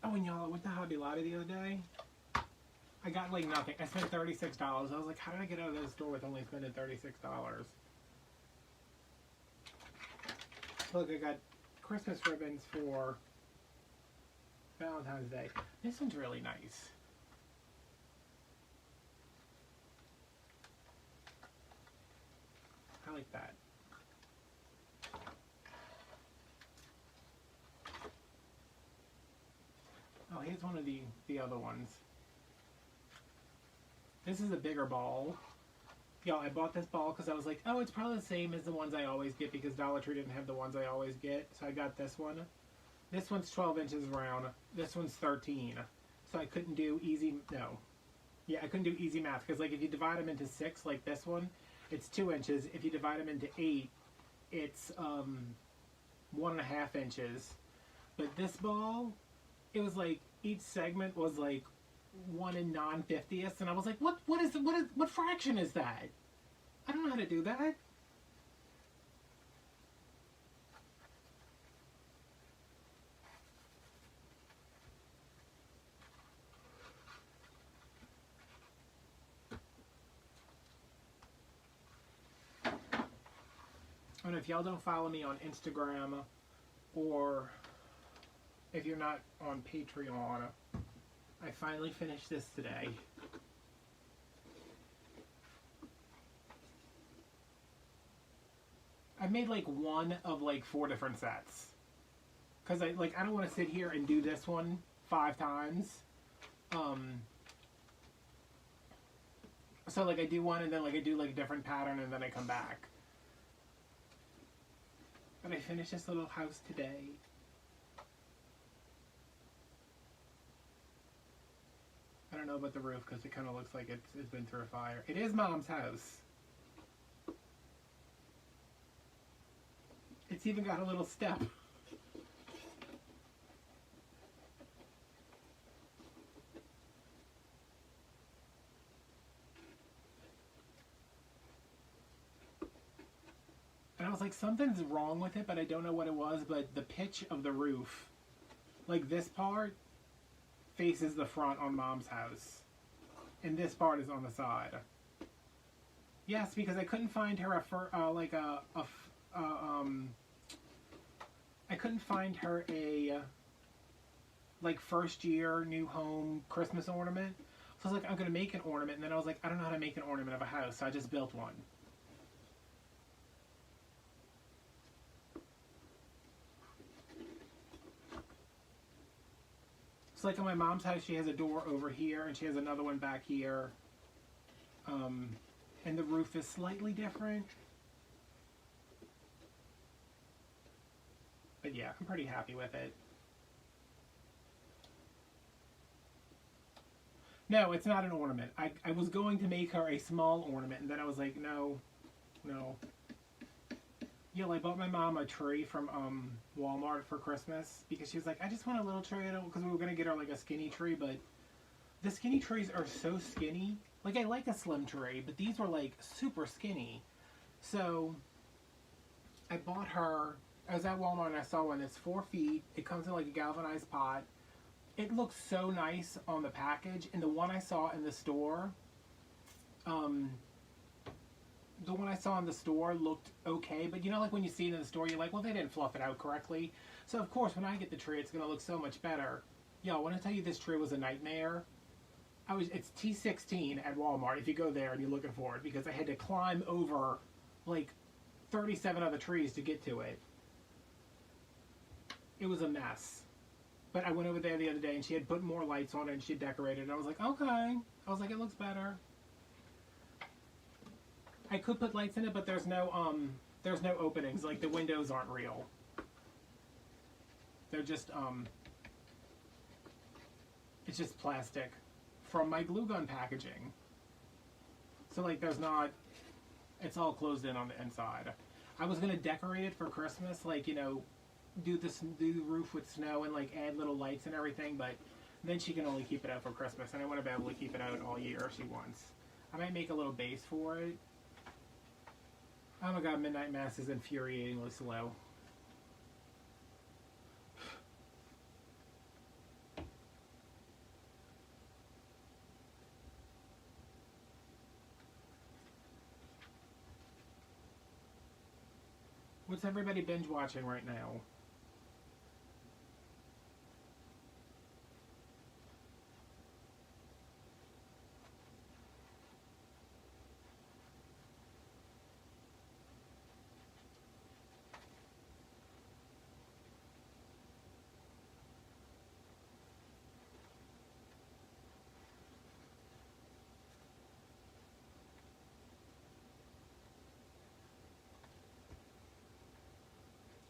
Oh, and y'all, I went to Hobby Lobby the other day. I got like nothing. I spent $36. I was like, how did I get out of this store with only spending $36? Look, I got Christmas ribbons for Valentine's Day. This one's really nice. I like that. Oh, here's one of the other ones. This is a bigger ball. Y'all, I bought this ball because I was like, oh, it's probably the same as the ones I always get because Dollar Tree didn't have the ones I always get. So I got this one. This one's 12 inches round. This one's 13. So I couldn't do easy, no. Yeah, I couldn't do easy math because like if you divide them into 6 like this one, it's 2 inches. If you divide them into 8, it's 1.5 inches. But this ball, it was like each segment was like 1 9/50, and I was like, what fraction is that? I don't know how to do that. And if y'all don't follow me on Instagram, or if you're not on Patreon, I finally finished this today. I made like one of like 4 different sets. Cause I don't want to sit here and do this one 5 times. So like I do one and then like I do like a different pattern and then I come back. But I finished this little house today. I don't know about the roof because it kind of looks like it's been through a fire. It is Mom's house. It's even got a little step. And I was like, something's wrong with it, but I don't know what it was. But the pitch of the roof, like this part, faces the front on Mom's house. And this part is on the side. Yes, because I couldn't find her I couldn't find her a like first year new home Christmas ornament. So I was like, I'm gonna make an ornament, and then I was like, I don't know how to make an ornament of a house, so I just built one. So like on my mom's house, she has a door over here, and she has another one back here. And the roof is slightly different. But yeah, I'm pretty happy with it. No, it's not an ornament. I was going to make her a small ornament, and then I was like, no. Yeah, I bought my mom a tree from Walmart for Christmas because she was like, I just want a little tree, because we were going to get her like a skinny tree, but the skinny trees are so skinny. Like, I like a slim tree, but these were like super skinny. So I bought her, I was at Walmart and I saw one that's 4 feet. It comes in like a galvanized pot. It looks so nice on the package, and the one I saw in the store, looked okay, but you know, like when you see it in the store, you're like, well, they didn't fluff it out correctly. So of course, when I get the tree, it's gonna look so much better. Yo, when I tell you this tree was a nightmare, it's T16 at Walmart if you go there and you're looking for it, because I had to climb over like 37 other trees to get to it. It was a mess. But I went over there the other day and she had put more lights on it and she decorated it. I was like, okay. I was like, it looks better. I could put lights in it, but there's no openings. Like, the windows aren't real. They're just it's just plastic from my glue gun packaging. So like, there's not, it's all closed in on the inside. I was gonna decorate it for Christmas, like, you know, do the roof with snow and like add little lights and everything, but then she can only keep it out for Christmas, and I want to be able to keep it out all year if she wants. I might make a little base for it. Oh my god, Midnight Mass is infuriatingly slow. What's everybody binge watching right now?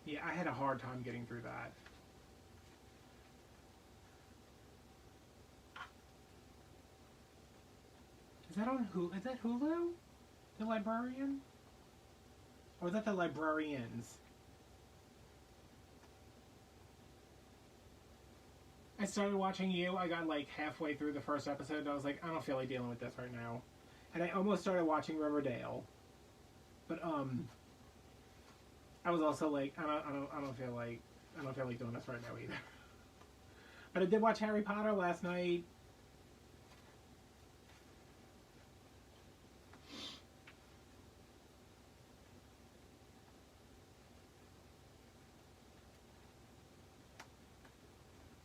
Yeah, I had a hard time getting through that. Is that on Hulu? Is that Hulu? The Librarian? Or is that The Librarians? I started watching You. I got like halfway through the first episode and I was like, I don't feel like dealing with this right now. And I almost started watching Riverdale. But I was also like, I don't feel like doing this right now either. But I did watch Harry Potter last night.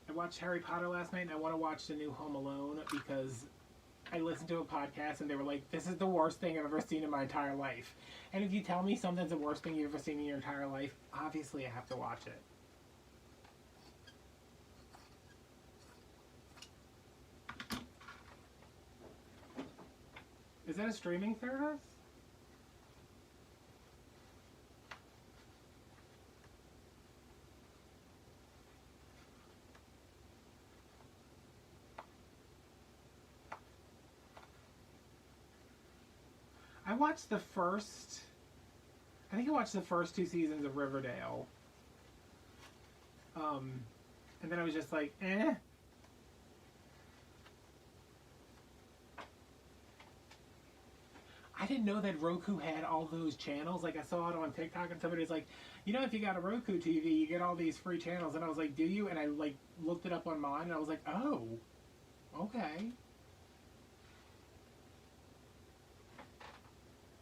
I watched Harry Potter last night, and I want to watch the new Home Alone because I listened to a podcast and they were like, this is the worst thing I've ever seen in my entire life. And if you tell me something's the worst thing you've ever seen in your entire life, obviously I have to watch it. Is that a streaming service? I watched the first... I think I watched the first 2 seasons of Riverdale. And then I was just like, eh. I didn't know that Roku had all those channels. Like, I saw it on TikTok and somebody was like, you know, if you got a Roku TV, you get all these free channels. And I was like, do you? And I, like, looked it up on mine and I was like, oh, okay.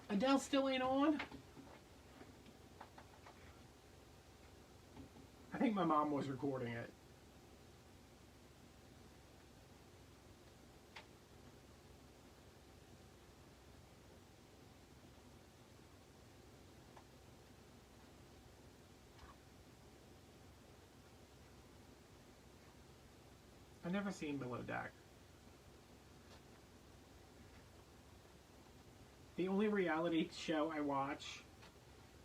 Adele still ain't on? I think my mom was recording it. I've never seen Below Deck. The only reality show I watch,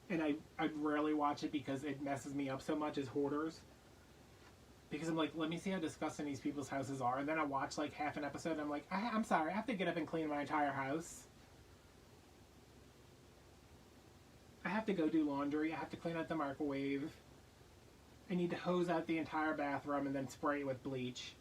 and I rarely watch it because it messes me up so much, is Hoarders. Because I'm like, let me see how disgusting these people's houses are. And then I watch like half an episode and I'm like, I'm sorry, I have to get up and clean my entire house. I have to go do laundry. I have to clean out the microwave. I need to hose out the entire bathroom and then spray it with bleach.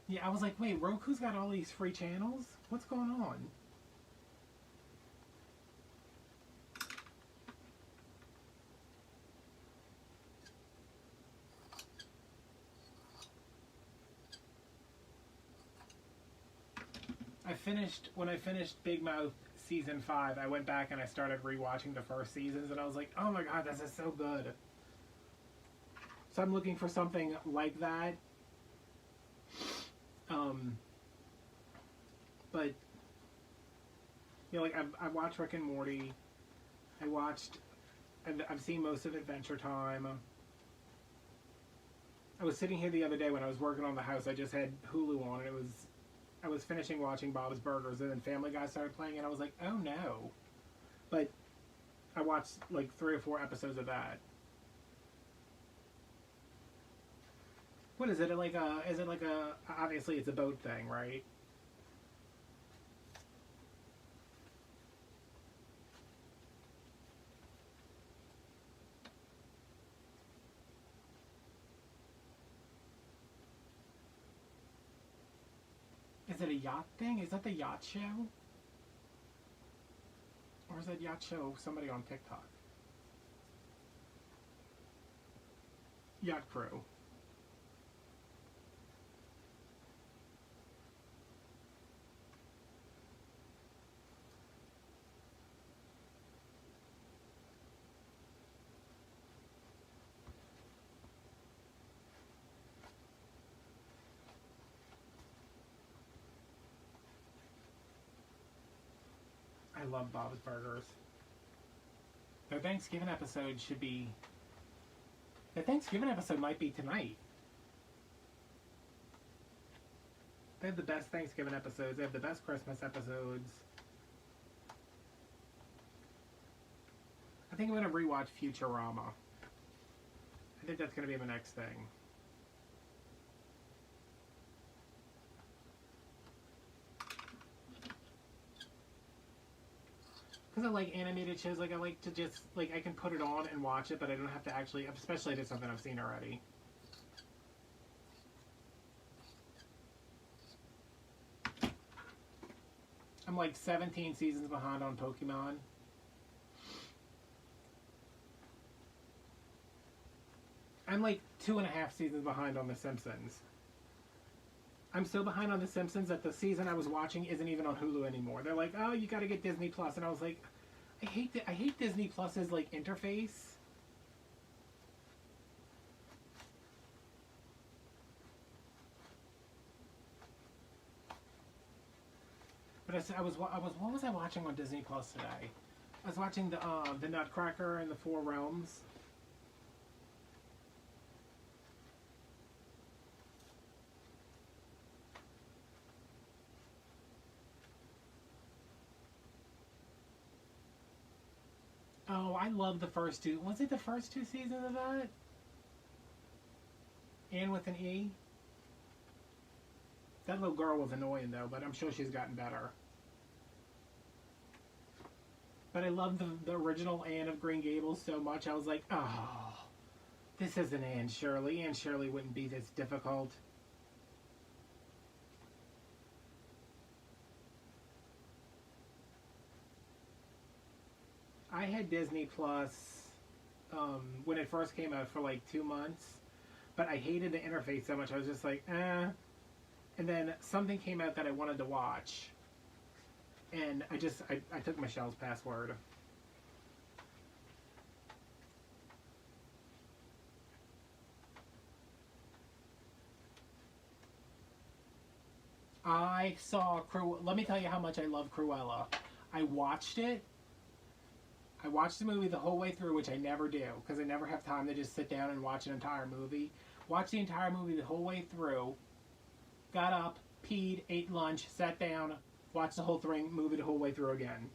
Yeah, I was like, wait, Roku's got all these free channels? What's going on? When I finished Big Mouth season 5, I went back and I started rewatching the first seasons and I was like, oh my god, this is so good. So I'm looking for something like that. But you know, like I watched Rick and Morty. I've seen most of Adventure Time. I was sitting here the other day when I was working on the house. I just had Hulu on, and I was finishing watching Bob's Burgers, and then Family Guy started playing, and I was like, oh no. But I watched like 3 or 4 episodes of that. What is it? Is it like a, obviously it's a boat thing, right? Is it a yacht thing? Is that the yacht show? Or is that yacht show somebody on TikTok? Yacht Crew. I love Bob's Burgers. Their Thanksgiving episode should be... The Thanksgiving episode might be tonight. They have the best Thanksgiving episodes. They have the best Christmas episodes. I think I'm going to rewatch Futurama. I think that's going to be my next thing. Because I like animated shows, like I like to just, like I can put it on and watch it, but I don't have to actually, especially if it's something I've seen already. I'm like 17 seasons behind on Pokemon. I'm like 2.5 seasons behind on The Simpsons. I'm so behind on The Simpsons that the season I was watching isn't even on Hulu anymore. They're like, oh, you gotta get Disney Plus. And I was like, I hate Disney Plus's, like, interface. But what was I watching on Disney Plus today? I was watching the Nutcracker and the Four Realms. Oh, I love the first two. Was it the first two seasons of that? Anne with an E? That little girl was annoying though, but I'm sure she's gotten better. But I love the original Anne of Green Gables so much, I was like, oh, this isn't Anne Shirley. Anne Shirley wouldn't be this difficult. I had Disney Plus when it first came out for like 2 months, but I hated the interface so much, I was just like, eh. And then something came out that I wanted to watch, and I took Michelle's password. I saw let me tell you how much I love Cruella. I watched it. I watched the movie the whole way through, which I never do, because I never have time to just sit down and watch an entire movie. Watched the entire movie the whole way through, got up, peed, ate lunch, sat down, watched the whole movie the whole way through again.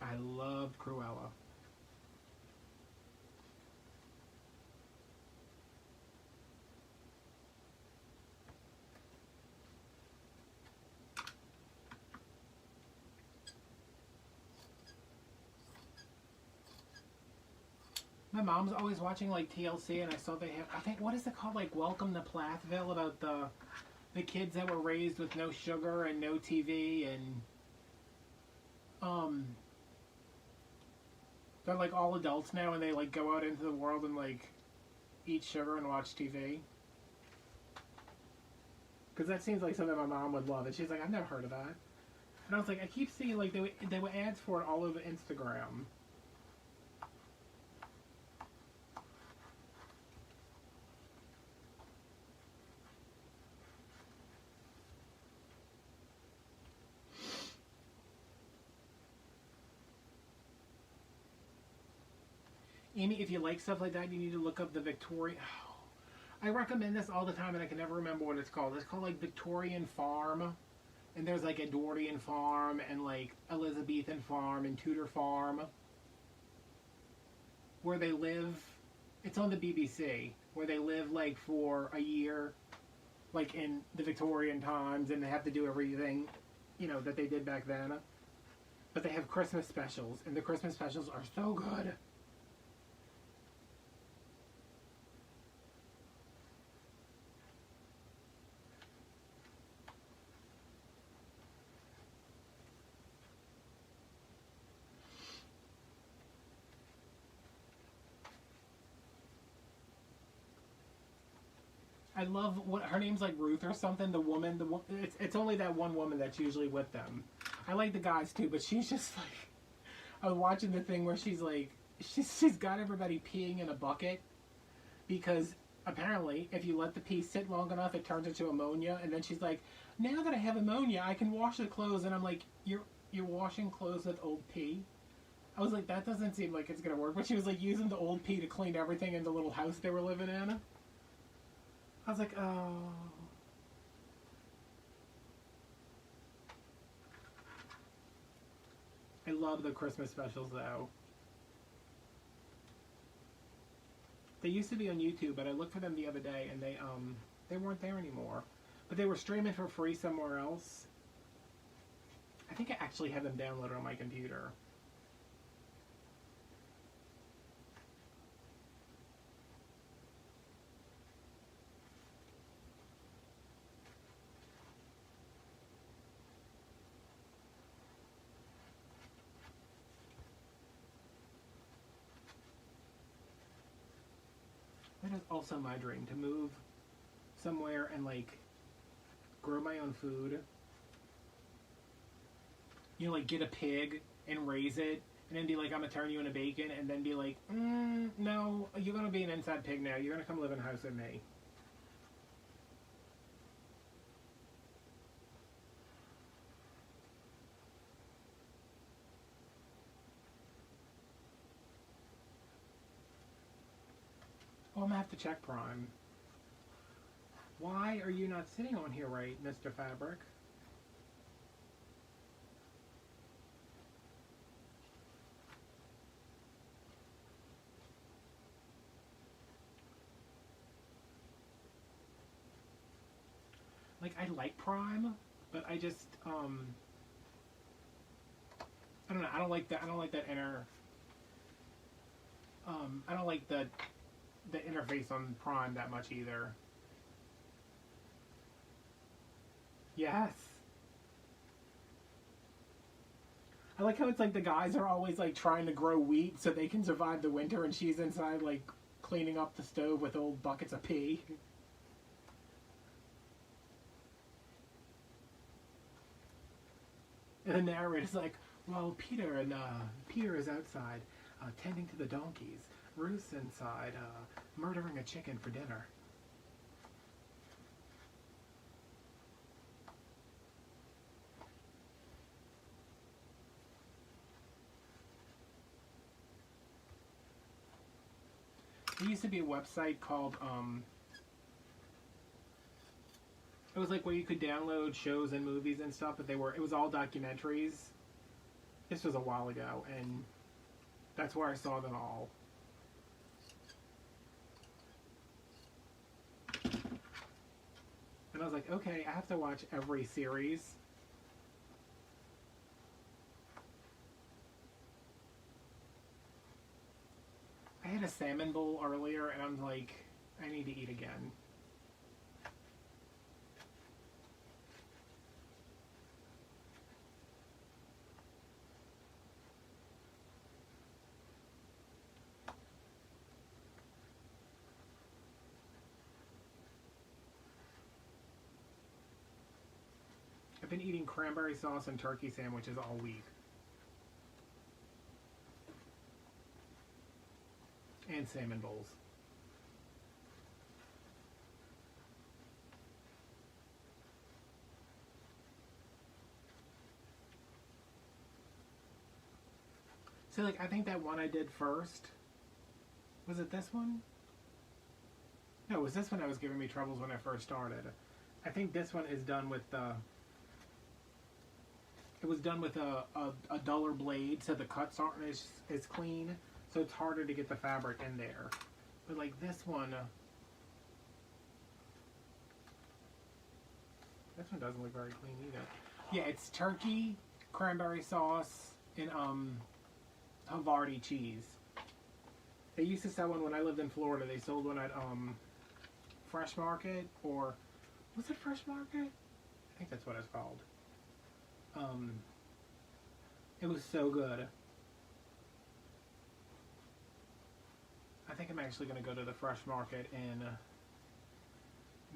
I loved Cruella. My mom's always watching like TLC, and I saw they have, I think, what is it called, like Welcome to Plathville, about the kids that were raised with no sugar and no TV, and they're like all adults now, and they like go out into the world and like eat sugar and watch TV. Because that seems like something my mom would love, and she's like, I've never heard of that. And I was like, I keep seeing like they were ads for it all over Instagram. Amy, if you like stuff like that, you need to look up the Victorian. Oh, I recommend this all the time, and I can never remember what it's called. It's called like Victorian Farm, and there's like Edwardian Farm and like Elizabethan Farm and Tudor Farm, where they live. It's on the BBC, where they live like for a year, like in the Victorian times, and they have to do everything, that they did back then. But they have Christmas specials, and the Christmas specials are so good. I love what her name's, like Ruth or something. The woman, it's only that one woman that's usually with them. I like the guys too, but she's just like, I was watching the thing where she's like, she's got everybody peeing in a bucket, because apparently if you let the pee sit long enough, it turns into ammonia. And then she's like, now that I have ammonia, I can wash the clothes. And I'm like, you're washing clothes with old pee? I was like, that doesn't seem like it's gonna work. But she was like using the old pee to clean everything in the little house they were living in. I was like, oh. I love the Christmas specials though. They used to be on YouTube, but I looked for them the other day, and they weren't there anymore. But they were streaming for free somewhere else. I think I actually have them downloaded on my computer. That is also my dream, to move somewhere and like grow my own food. Like get a pig and raise it, and then be like, I'm gonna turn you into bacon, and then be like, no, you're gonna be an inside pig now. You're gonna come live in a house with me. Well, I'm gonna have to check Prime. Why are you not sitting on here right, Mr. Fabric? Like, I like Prime, but I just, I don't know, I don't like that inner, I don't like the interface on Prime that much either. Yes. I like how it's like the guys are always like trying to grow wheat so they can survive the winter, and she's inside like cleaning up the stove with old buckets of pee. And the narrator's like, well, Peter is outside tending to the donkeys. Ruth's inside murdering a chicken for dinner. There used to be a website called, it was like where you could download shows and movies and stuff, but it was all documentaries. This was a while ago, and that's where I saw them all. And I was like, okay, I have to watch every series. I had a salmon bowl earlier, and I'm like, I need to eat again. I've been eating cranberry sauce and turkey sandwiches all week. And salmon bowls. So, like, I think that one I did first. Was it this one? No, it was this one that was giving me troubles when I first started. I think this one is done with the... It was done with a duller blade, so the cuts aren't as clean. So it's harder to get the fabric in there. But like this one doesn't look very clean either. Yeah, it's turkey, cranberry sauce, and Havarti cheese. They used to sell one when I lived in Florida. They sold one at Fresh Market, or was it Fresh Market? I think that's what it's called. It was so good. I think I'm actually going to go to the Fresh Market in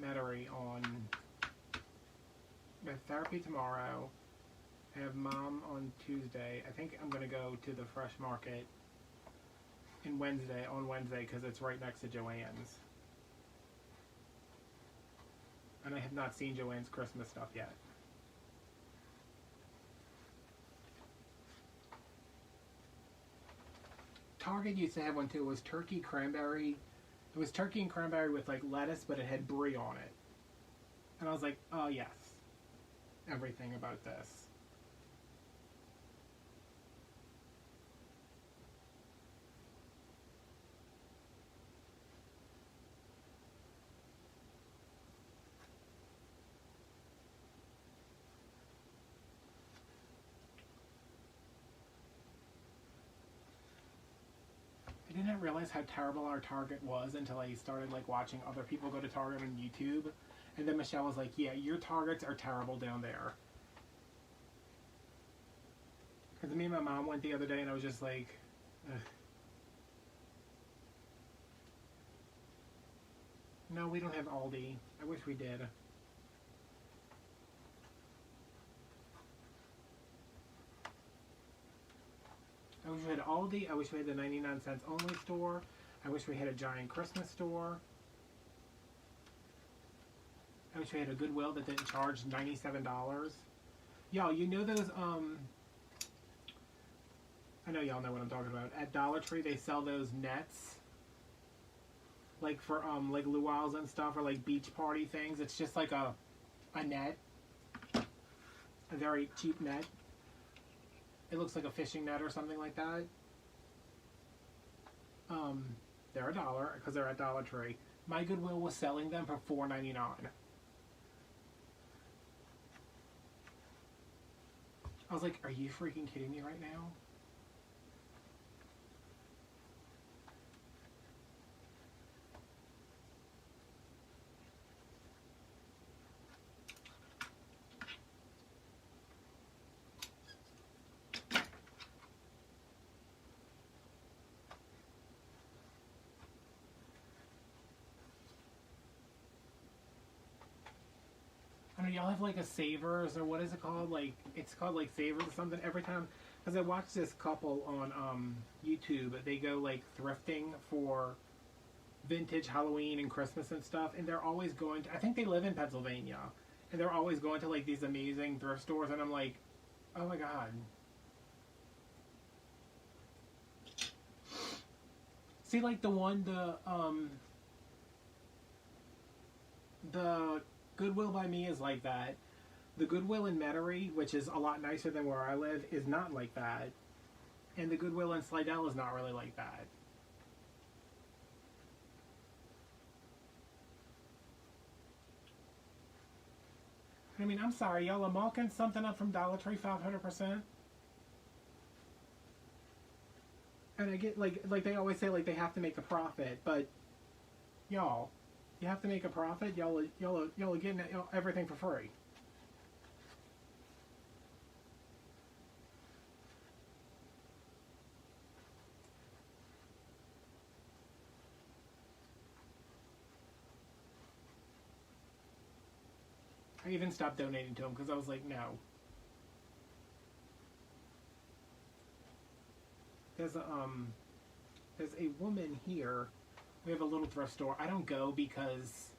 Metairie on... I have therapy tomorrow. I have mom on Tuesday. I think I'm going to go to the Fresh Market on Wednesday, because it's right next to Joann's. And I have not seen Joann's Christmas stuff yet. Target used to have one too. It was turkey cranberry. It was turkey and cranberry with like lettuce, but it had brie on it. And I was like, oh yes, everything about this. I didn't realize how terrible our Target was until I started like watching other people go to Target on YouTube. And then Michelle was like, yeah, your Targets are terrible down there. Because me and my mom went the other day and I was just like, ugh. No, we don't have Aldi. I wish we did. I wish we had Aldi. I wish we had the 99 cents only store. I wish we had a giant Christmas store. I wish we had a Goodwill that didn't charge $97. Y'all, you know those, I know y'all know what I'm talking about. At Dollar Tree, they sell those nets. like for like luau's and stuff, or like beach party things. It's just like a net, a very cheap net. It looks like a fishing net or something like that. They're $1 because they're at Dollar Tree. My Goodwill was selling them for $4.99. I was like, are you freaking kidding me right now? I don't know, y'all have like a Savers, or what is it called? Like, it's called like Savers or something every time. Because I watched this couple on YouTube. They go like thrifting for vintage Halloween and Christmas and stuff. And they're always going to, I think they live in Pennsylvania. And they're always going to like these amazing thrift stores. And I'm like, oh my God. See, like the Goodwill by me is like that. The Goodwill in Metairie, which is a lot nicer than where I live, is not like that. And the Goodwill in Slidell is not really like that. I mean, I'm sorry, y'all are marking something up from Dollar Tree 500%. And I get, like they always say, like, they have to make a profit, but y'all, you have to make a profit. Y'all are getting everything for free. I even stopped donating to them because I was like, no. There's a woman here. We have a little thrift store. I don't go because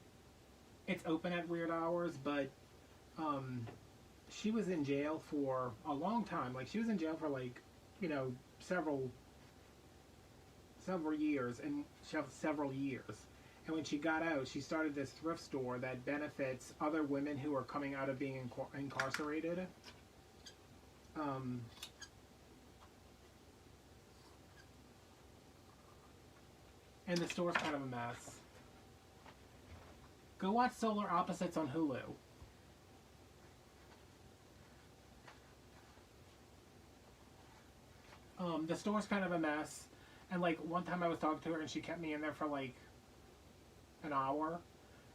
it's open at weird hours, but she was in jail for a long time. Like, she was in jail for like, you know, several years, and several years. And when she got out, she started this thrift store that benefits other women who are coming out of being incarcerated. And the store's kind of a mess. Go watch Solar Opposites on Hulu. The store's kind of a mess. And like one time I was talking to her and she kept me in there for like an hour.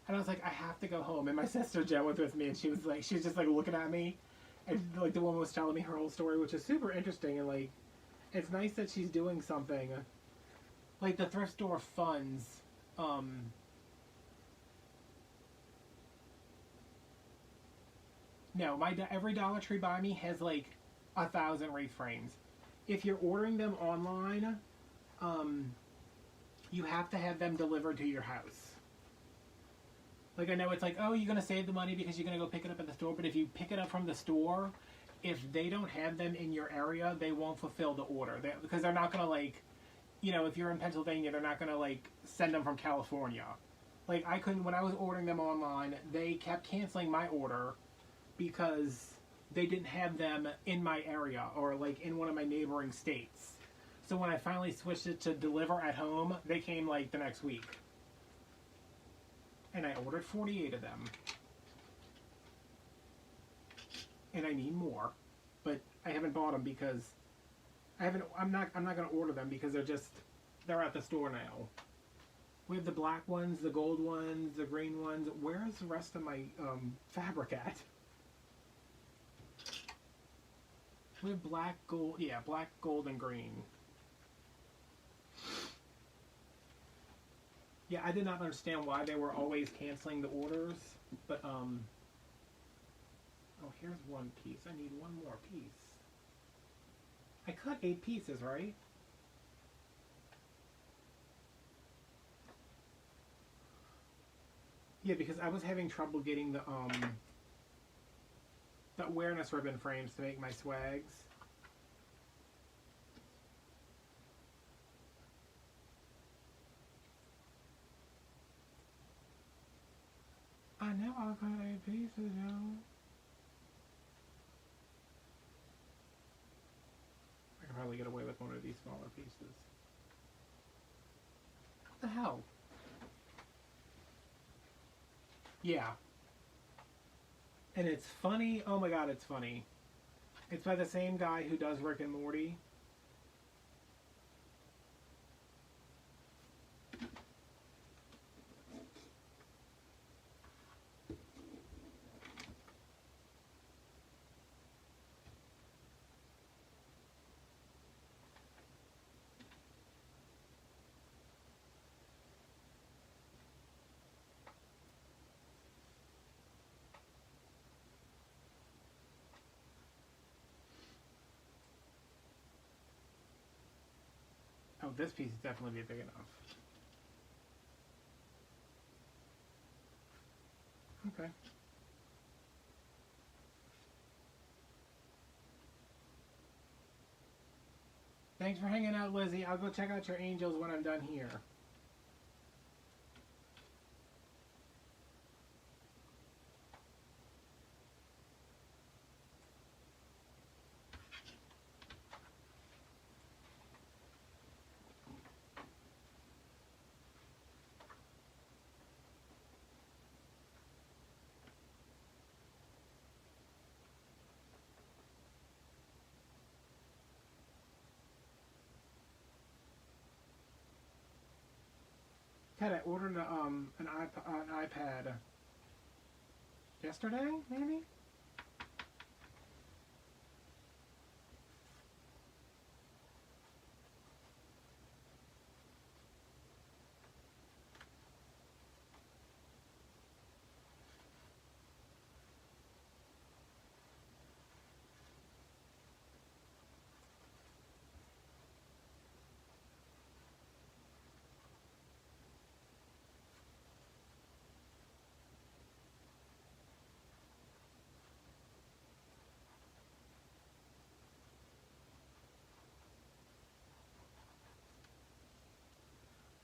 And I was like, I have to go home. And my sister Jen was with me, and she was just like looking at me. And like the woman was telling me her whole story, which is super interesting. And like, it's nice that she's doing something. Like the thrift store funds, no, every Dollar Tree by me has like 1,000 wreath frames. If you're ordering them online, you have to have them delivered to your house. Like, I know it's like, oh, you're going to save the money because you're going to go pick it up at the store, but if you pick it up from the store, if they don't have them in your area, they won't fulfill the order. Because they're not going to, like, you know, if you're in Pennsylvania, they're not going to, like, send them from California. Like, I couldn't, when I was ordering them online, they kept canceling my order because they didn't have them in my area or, like, in one of my neighboring states. So when I finally switched it to deliver at home, they came, like, the next week. And I ordered 48 of them. And I need more. But I haven't bought them because I'm not going to order them because they're at the store now. We have the black ones, the gold ones, the green ones. Where's the rest of my fabric at? We have black, gold, yeah, black, gold, and green. Yeah, I did not understand why they were always canceling the orders, but, oh, here's one piece. I need one more piece. I cut 8 pieces, right? Yeah, because I was having trouble getting the awareness ribbon frames to make my swags. know I'll cut 8 pieces, yo. I could probably get away with one of these smaller pieces. What the hell? Yeah. And it's funny. Oh my god, it's funny. It's by the same guy who does Rick and Morty. Oh, this piece is definitely big enough. Okay. Thanks for hanging out, Lizzie. I'll go check out your angels when I'm done here. Ted, I ordered an iPad yesterday, maybe?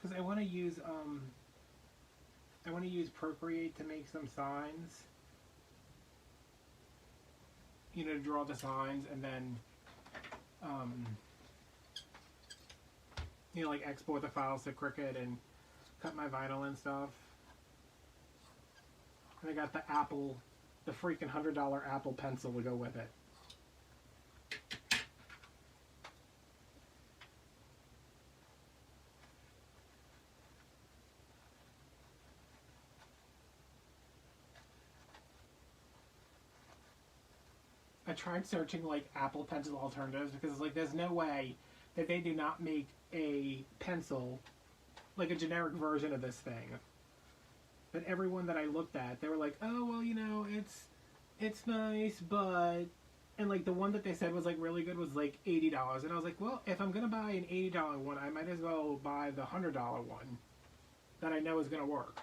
Because I want to use Procreate to make some signs. You know, to draw the signs and then you know, like export the files to Cricut and cut my vinyl and stuff. And I got the freaking $100 Apple pencil to go with it. I tried searching like Apple Pencil alternatives because like there's no way that they do not make a pencil like a generic version of this thing. But everyone that I looked at, they were like, "Oh well, you know, it's nice, but," and like the one that they said was like really good was like $80, and I was like, "Well, if I'm gonna buy an $80 one, I might as well buy the $100 one that I know is gonna work."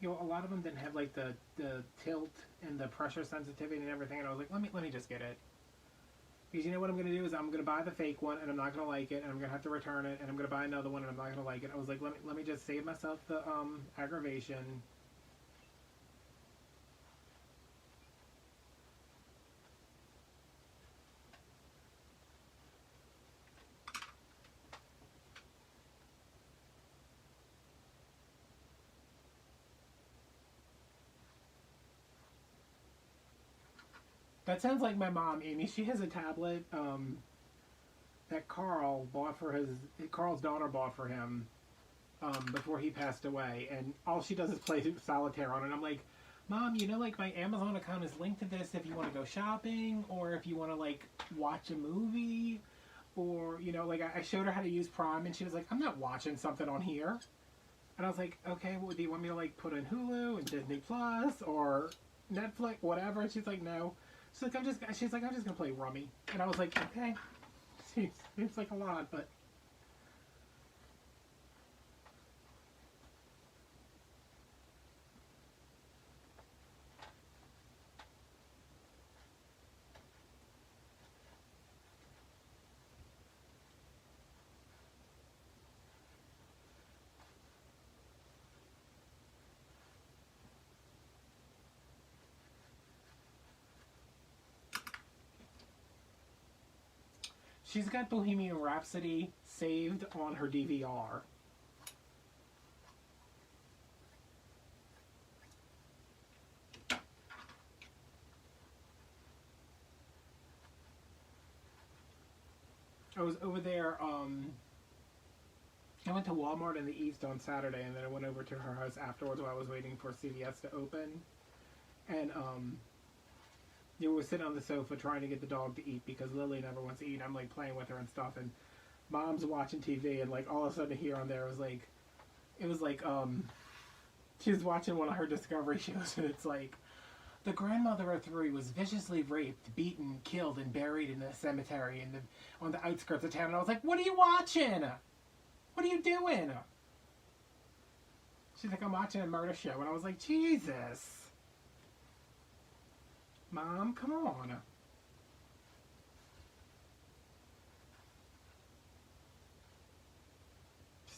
You know, a lot of them didn't have like the tilt and the pressure sensitivity and everything, and I was like, let me just get it. Because you know what I'm going to do is I'm going to buy the fake one and I'm not going to like it and I'm going to have to return it and I'm going to buy another one and I'm not going to like it. I was like, let me just save myself the aggravation. That sounds like my mom, Amy. She has a tablet that Carl's daughter bought for him before he passed away, and all she does is play solitaire on it. And I'm like, Mom, you know, like my Amazon account is linked to this if you want to go shopping or if you want to like watch a movie. Or, you know, like I showed her how to use Prime and she was like, I'm not watching something on here. And I was like, okay, well, do you want me to like put in Hulu and Disney Plus or Netflix, whatever? And she's like, no. She's like, I'm just gonna play Rummy. And I was like, okay. Seems like a lot, but she's got Bohemian Rhapsody saved on her DVR. I was over there, I went to Walmart in the East on Saturday, and then I went over to her house afterwards while I was waiting for CVS to open. And, you know, we're sitting on the sofa trying to get the dog to eat because Lily never wants to eat. I'm, like, playing with her and stuff, and Mom's watching TV, and, like, all of a sudden here on there was, like, it was, like, she was watching one of her Discovery shows, and it's, like, the grandmother of three was viciously raped, beaten, killed, and buried in a cemetery on the outskirts of town. And I was like, what are you watching? What are you doing? She's like, I'm watching a murder show. And I was like, Jesus. Mom, come on.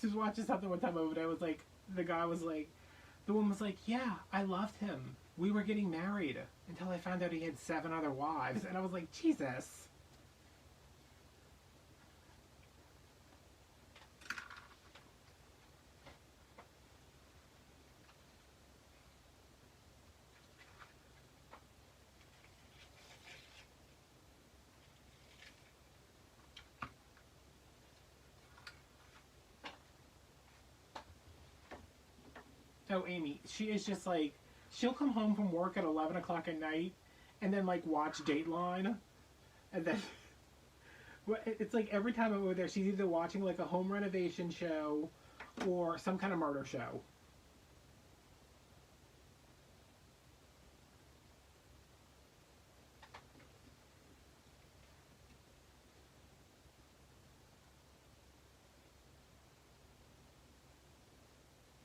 She was watching something one time over there. Was like, the woman was like, yeah, I loved him. We were getting married until I found out he had 7 other wives. And I was like, Jesus. Oh, Amy, she is just like, she'll come home from work at 11 o'clock at night and then, like, watch Dateline. And then, it's like every time I'm over there, she's either watching, like, a home renovation show or some kind of murder show.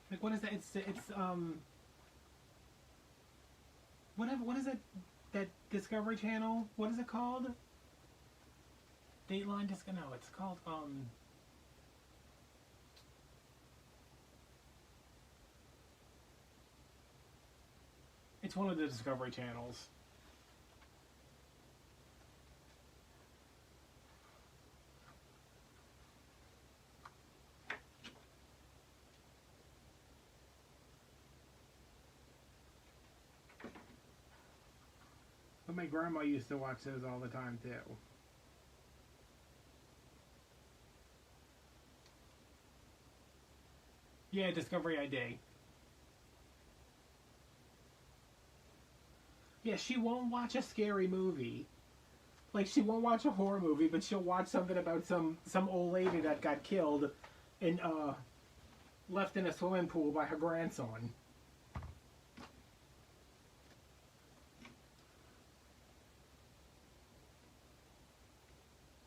Like, what is that? What is it? That Discovery Channel? What is it called? Dateline Disco? No, it's called, it's one of the Discovery Channels. But my grandma used to watch those all the time, too. Yeah, Discovery ID. Yeah, she won't watch a scary movie. Like, she won't watch a horror movie, but she'll watch something about some old lady that got killed and left in a swimming pool by her grandson.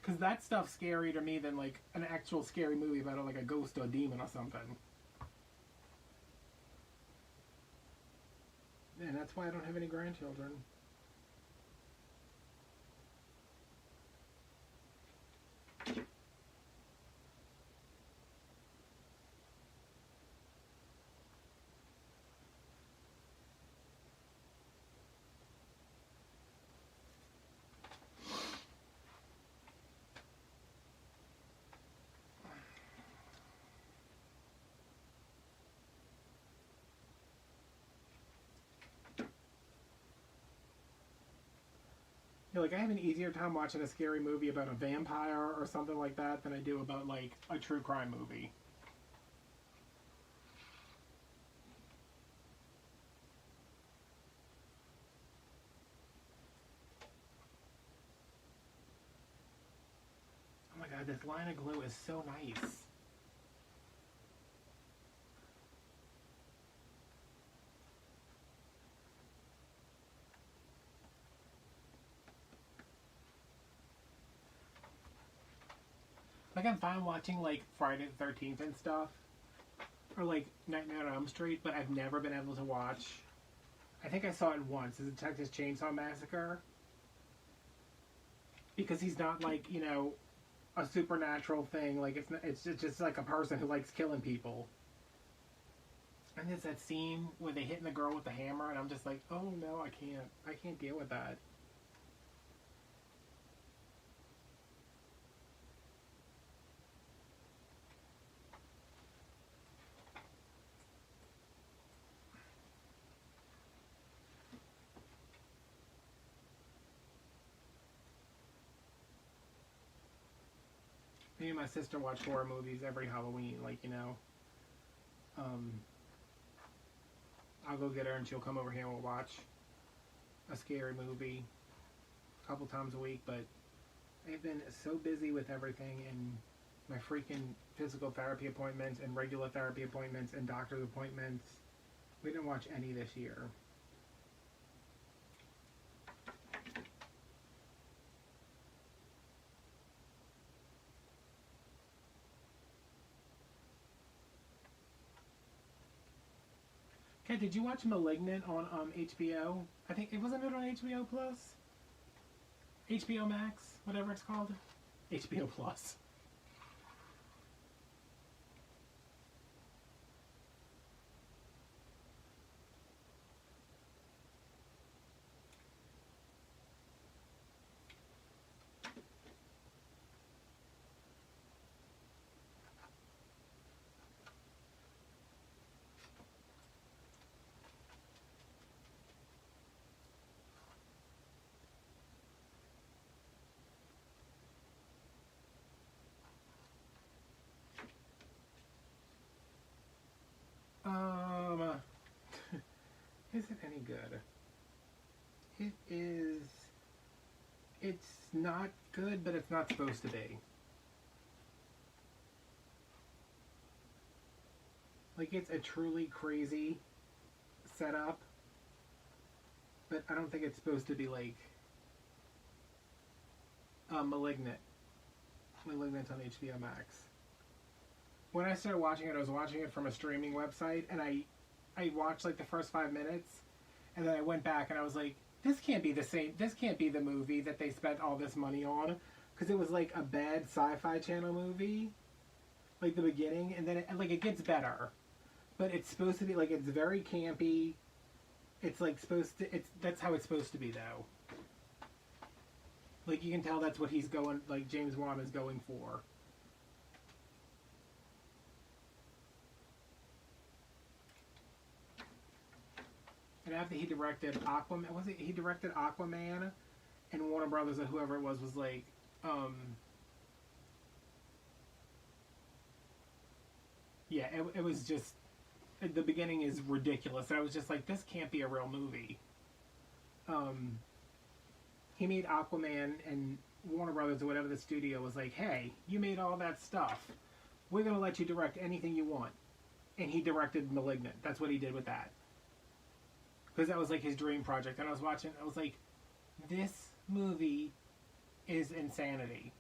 Because that stuff's scarier to me than, like, an actual scary movie about, like, a ghost or a demon or something. And that's why I don't have any grandchildren. Yeah, like, I have an easier time watching a scary movie about a vampire or something like that than I do about, like, a true crime movie. Oh my god, god, this line of glue is so nice. Like, I'm fine watching, like, Friday the 13th and stuff. Or, like, Nightmare on Elm Street, but I've never been able to watch... I think I saw it once, the Texas Chainsaw Massacre. Because he's not, like, you know, a supernatural thing. Like, it's just like a person who likes killing people. And there's that scene where they hitting the girl with the hammer, and I'm just like, oh no, I can't deal with that. Me and my sister watch horror movies every Halloween, like, you know. I'll go get her and she'll come over here and we'll watch a scary movie a couple times a week, but I've been so busy with everything and my freaking physical therapy appointments and regular therapy appointments and doctor's appointments. We didn't watch any this year. Okay, did you watch *Malignant* on HBO? I think it wasn't it on HBO Plus, HBO Max, whatever it's called, HBO Plus. Is it any good? It is. It's not good, but it's not supposed to be. Like, it's a truly crazy setup, but I don't think it's supposed to be like *Malignant*. *Malignant* on HBO Max. When I started watching it, I was watching it from a streaming website, and I watched like the first 5 minutes, and then I went back and I was like, this can't be the same. This can't be the movie that they spent all this money on, because it was like a bad Sci-Fi Channel movie, like the beginning, and then it gets better, but it's supposed to be like it's very campy. It's like that's how it's supposed to be though. Like you can tell that's what he's going. Like James Wan is going for. And after he directed Aquaman, he directed Aquaman, and Warner Brothers or whoever it was like, yeah, it was just, the beginning is ridiculous. I was just like, this can't be a real movie. He made Aquaman, and Warner Brothers or whatever the studio was like, hey, you made all that stuff. We're going to let you direct anything you want. And he directed *Malignant*. That's what he did with that. Because that was like his dream project. And I was watching, I was like, this movie is insanity.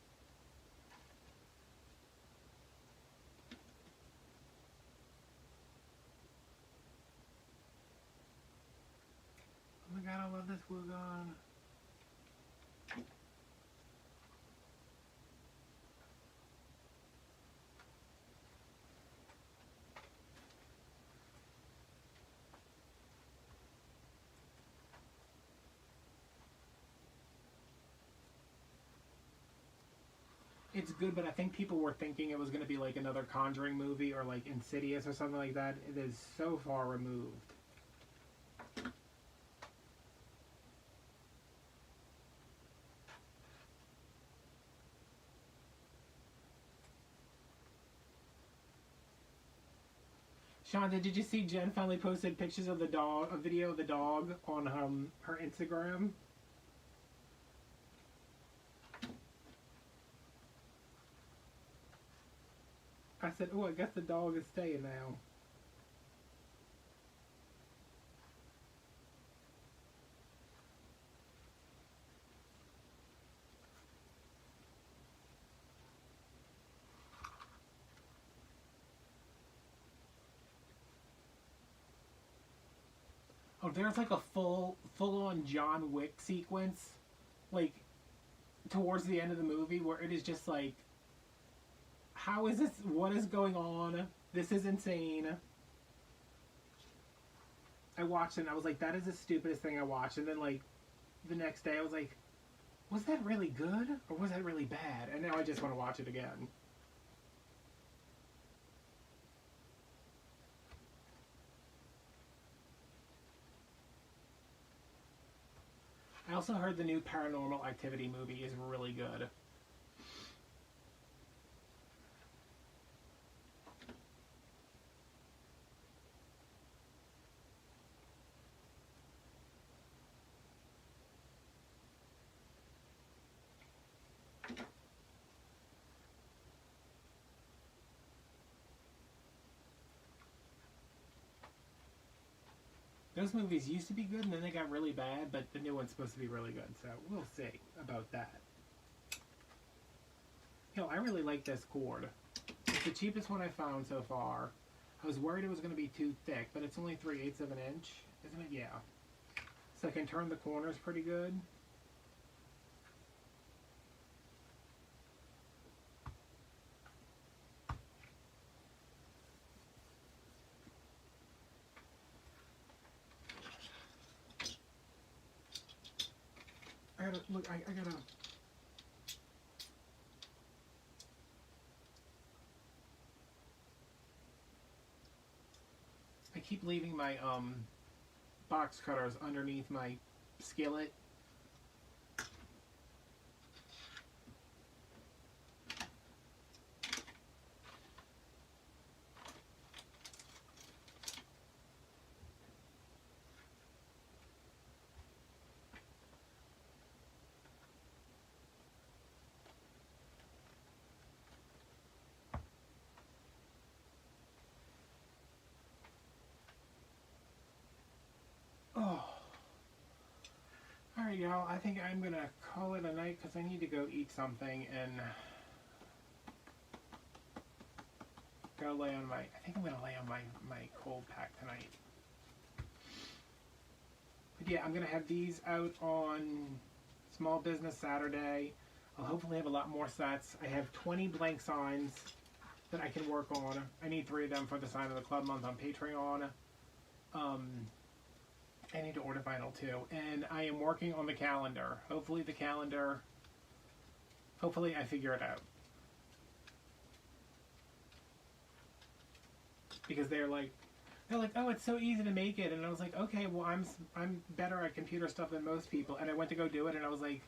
Oh my god, I love this Wugon. It's good, but I think people were thinking it was going to be like another Conjuring movie or like Insidious or something like that. It is so far removed. Shonda, did you see Jen finally posted pictures of the dog, a video of the dog on her Instagram? I said, oh, I guess the dog is staying now. Oh, there's like a full-on John Wick sequence, like, towards the end of the movie where it is just like, how is this? What is going on? This is insane. I watched it and I was like, that is the stupidest thing I watched. And then, like, the next day I was like, was that really good? Or was that really bad? And now I just want to watch it again. I also heard the new Paranormal Activity movie is really good. Those movies used to be good and then they got really bad, but the new one's supposed to be really good, so we'll see about that. I really like this cord. It's the cheapest one I found so far. I was worried it was going to be too thick, but it's only 3/8 of an inch, isn't it? Yeah. So I can turn the corners pretty good. I gotta, look, I gotta... I keep leaving my, box cutters underneath my skillet. Oh. Alright, y'all. I think I'm gonna call it a night because I need to go eat something and go lay on my... I think I'm gonna lay on my cold pack tonight. But yeah, I'm gonna have these out on Small Business Saturday. I'll hopefully have a lot more sets. I have 20 blank signs that I can work on. I need 3 of them for the Sign of the Club month on Patreon. I need to order vinyl too. And I am working on the calendar. Hopefully I figure it out. Because they're like, oh, it's so easy to make it. And I was like, okay, well, I'm better at computer stuff than most people. And I went to go do it and I was like,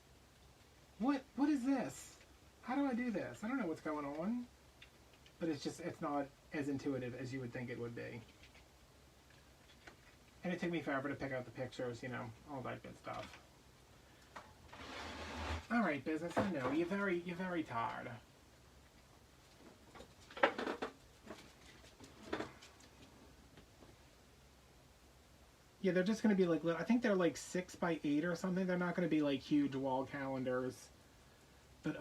what is this? How do I do this? I don't know what's going on. But it's not as intuitive as you would think it would be. And it took me forever to pick out the pictures, all that good stuff. All right, business. I know you're very tired. Yeah, they're just gonna be like, I think they're like 6 by 8 or something. They're not gonna be like huge wall calendars, but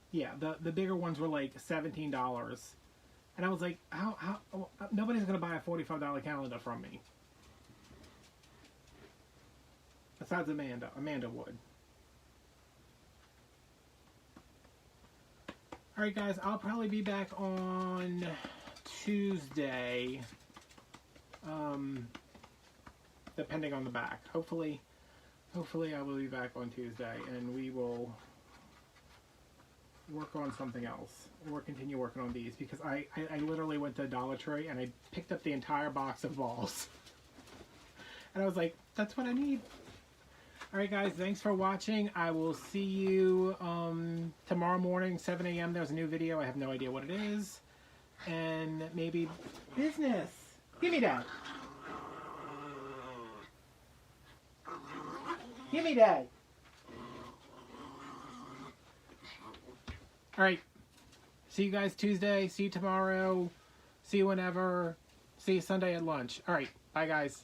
yeah, the bigger ones were like $17. And I was like, how nobody's going to buy a $45 calendar from me. Besides Amanda. Amanda would. Alright guys, I'll probably be back on Tuesday. Depending on the back. Hopefully I will be back on Tuesday and we will work on something else or continue working on these because I literally went to Dollar Tree and I picked up the entire box of balls and I was like, that's what I need. Alright guys, thanks for watching. I will see you tomorrow morning 7 a.m. There's a new video. I have no idea what it is. And maybe business. Give me that. Give me that. Alright, See you guys Tuesday. See you tomorrow. See you whenever. See you Sunday at lunch. All right. Bye, guys.